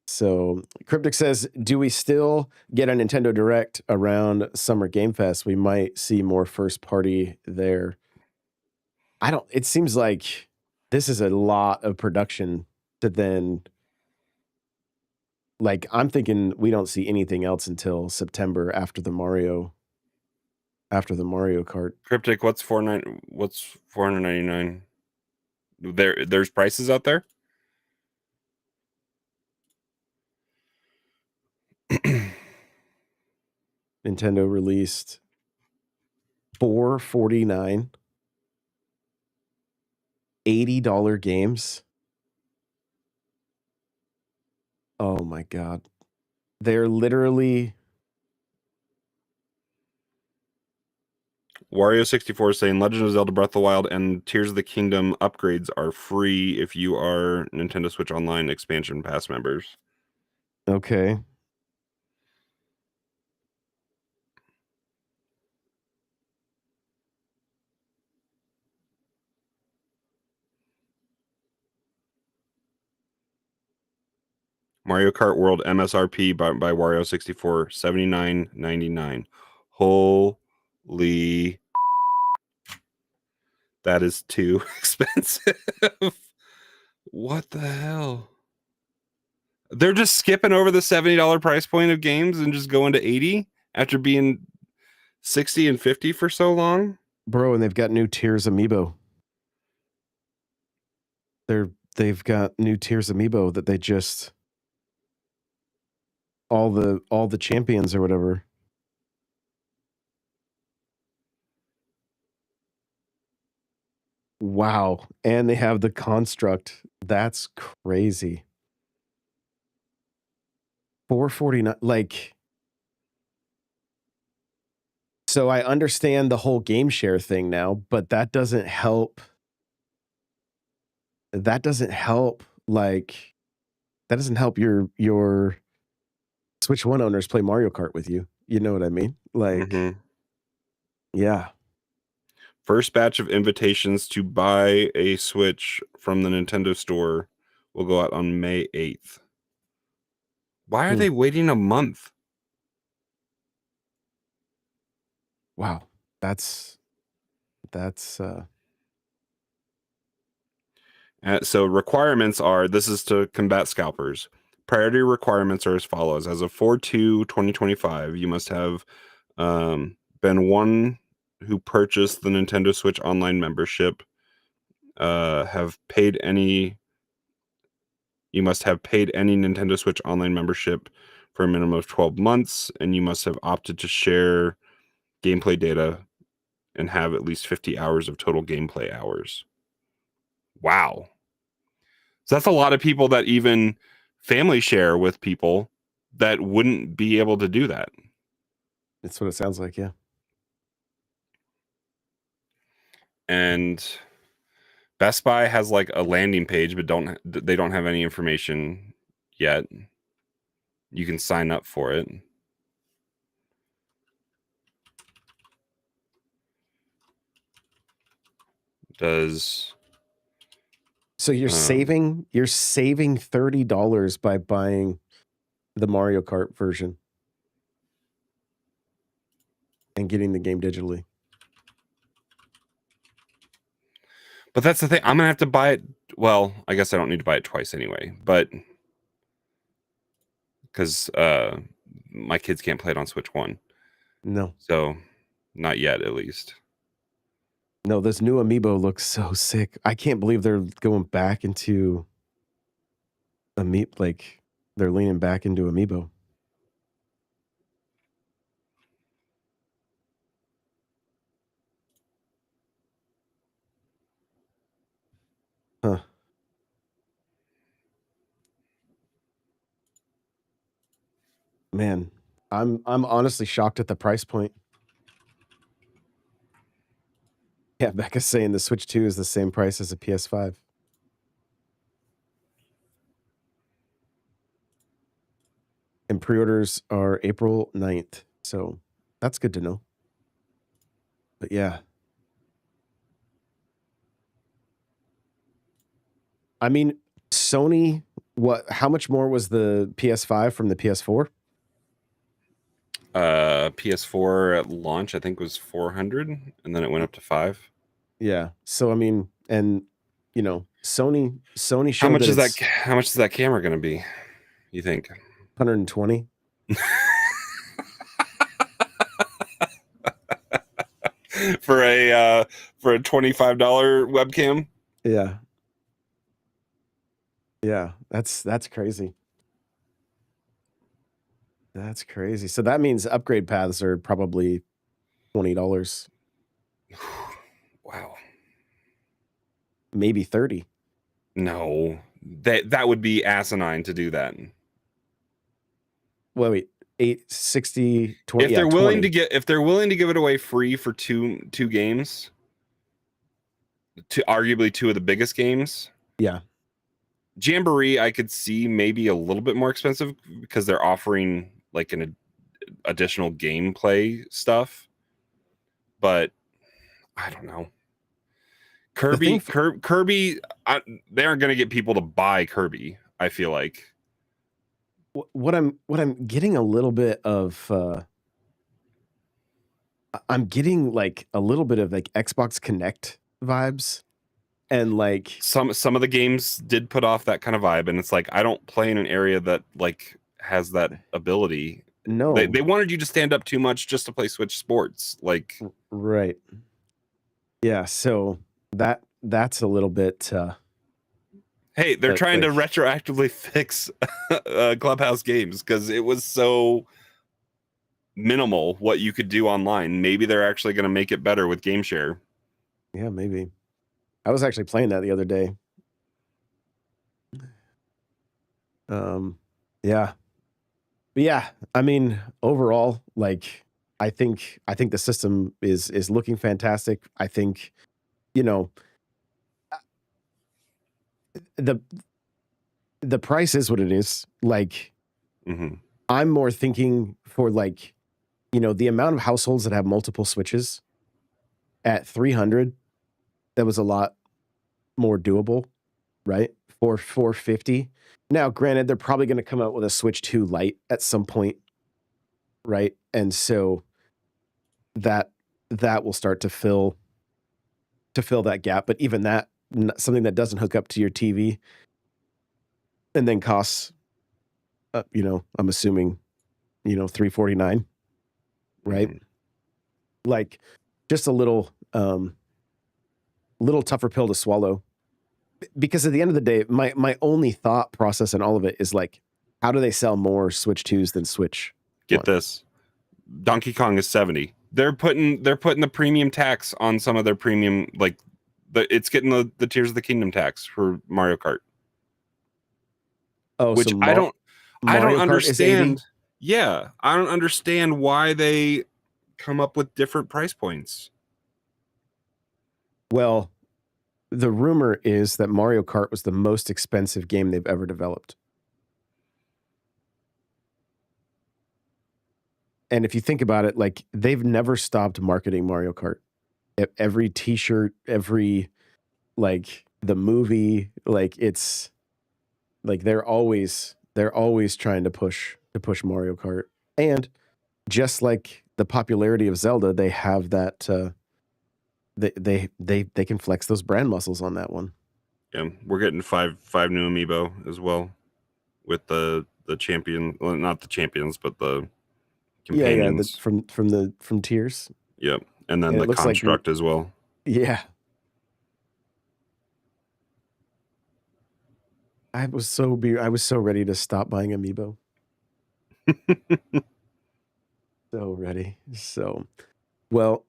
So Cryptic says, do we still get a Nintendo Direct around Summer Game Fest? We might see more first party there. It seems like this is a lot of production to then, like, I'm thinking we don't see anything else until September after the Mario Kart. Cryptic, what's $499? There's prices out there. Nintendo released $449 $80 games. Oh my god. They're literally Wario 64 is saying Legend of Zelda Breath of the Wild and Tears of the Kingdom upgrades are free if you are Nintendo Switch Online expansion pass members. Okay. Mario Kart World MSRP by Wario 64 $79.99. Holy, that is too expensive. What the hell? They're just skipping over the $70 price point of games and just going to 80 after being 60 and 50 for so long. Bro, and they've got new Tears amiibo. They've got new Tears amiibo that they just all the champions or whatever. Wow. And they have the construct. That's crazy. $449, like, so I understand the whole game share thing now, but that doesn't help. That doesn't help your Switch 1 owners play Mario Kart with you. You know what I mean? Like, yeah. First batch of invitations to buy a Switch from the Nintendo Store will go out on May 8th. Why are they waiting a month? Wow. That's so requirements are, this is to combat scalpers. Priority requirements are as follows. As of 4/2/2025, you must have been one who purchased the Nintendo Switch Online membership, you must have paid any Nintendo Switch Online membership for a minimum of 12 months, and you must have opted to share gameplay data and have at least 50 hours of total gameplay hours. Wow. So that's a lot of people that even family share with people that wouldn't be able to do that. That's what it sounds like, yeah. And Best Buy has like a landing page, but they don't have any information yet. You can sign up for it. So you're saving $30 by buying the Mario Kart version and getting the game digitally. But that's the thing. I'm gonna have to buy it. Well, I guess I don't need to buy it twice anyway, but because my kids can't play it on Switch 1. No. So not yet, at least. No, this new amiibo looks so sick. I can't believe they're going back into like they're leaning back into amiibo. Huh. Man, I'm honestly shocked at the price point. Yeah, Becca's saying the Switch 2 is the same price as a PS5. And pre-orders are April 9th. So that's good to know. But yeah. I mean, Sony, how much more was the PS5 from the PS4? PS4 at launch, I think, was 400, and then it went up to 5. Yeah. So I mean, and you know, Sony showed how much is that camera going to be, you think? 120. for a $25 webcam? Yeah. Yeah, that's crazy. That's crazy. So that means upgrade paths are probably $20. Wow. Maybe 30. No. That would be asinine to do that. Well, wait, 860 20. If they're willing to give it away free for two games, to arguably two of the biggest games. Yeah. Jamboree, I could see maybe a little bit more expensive because they're offering like an additional gameplay stuff, but I don't know. Kirby, they aren't going to get people to buy Kirby. I feel like what I'm getting a little bit of. I'm getting like a little bit of like Xbox Connect vibes. And like some of the games did put off that kind of vibe, and it's like I don't play in an area that like has that ability. No, they wanted you to stand up too much just to play Switch Sports, like right. Yeah, so that's a little bit. Hey, they're trying to retroactively fix Clubhouse games because it was so minimal what you could do online. Maybe they're actually going to make it better with Game Share. Yeah, maybe. I was actually playing that the other day. Yeah. But yeah, I mean, overall, like I think the system is looking fantastic. I think, you know, the price is what it is. Like I'm more thinking for like, you know, the amount of households that have multiple Switches at 300. That was a lot more doable, right? For 450. Now, granted, they're probably going to come out with a Switch 2 Lite at some point, right? And so that will start to fill that gap. But even that, something that doesn't hook up to your TV and then costs, you know, I'm assuming, you know, $349, right? Like just a little tougher pill to swallow, because at the end of the day, my only thought process in all of it is like, how do they sell more Switch 2s than Switch? Get this, Donkey Kong is $70. They're putting the premium tax on some of their premium, like it's getting the Tears of the Kingdom tax for Mario Kart. Oh, which so I don't Mario Kart understand. is 80? Yeah, I don't understand why they come up with different price points. Well, the rumor is that Mario Kart was the most expensive game they've ever developed. And if you think about it, like they've never stopped marketing Mario Kart. Every t-shirt, every like the movie, like it's like they're always trying to push Mario Kart. And just like the popularity of Zelda, they have that they can flex those brand muscles on that one. Yeah, we're getting five new amiibo as well with the champion, well, not the champions, but the companions. From Tears. Yep, and then the construct as well. Yeah. I was so ready to stop buying amiibo. So ready. So, well,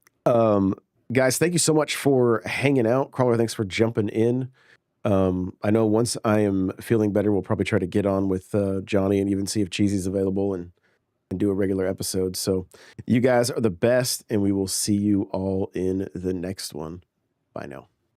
guys, thank you so much for hanging out. Crawler, thanks for jumping in. I know once I am feeling better, we'll probably try to get on with Johnny and even see if Cheesy's available and do a regular episode. So you guys are the best, and we will see you all in the next one. Bye now.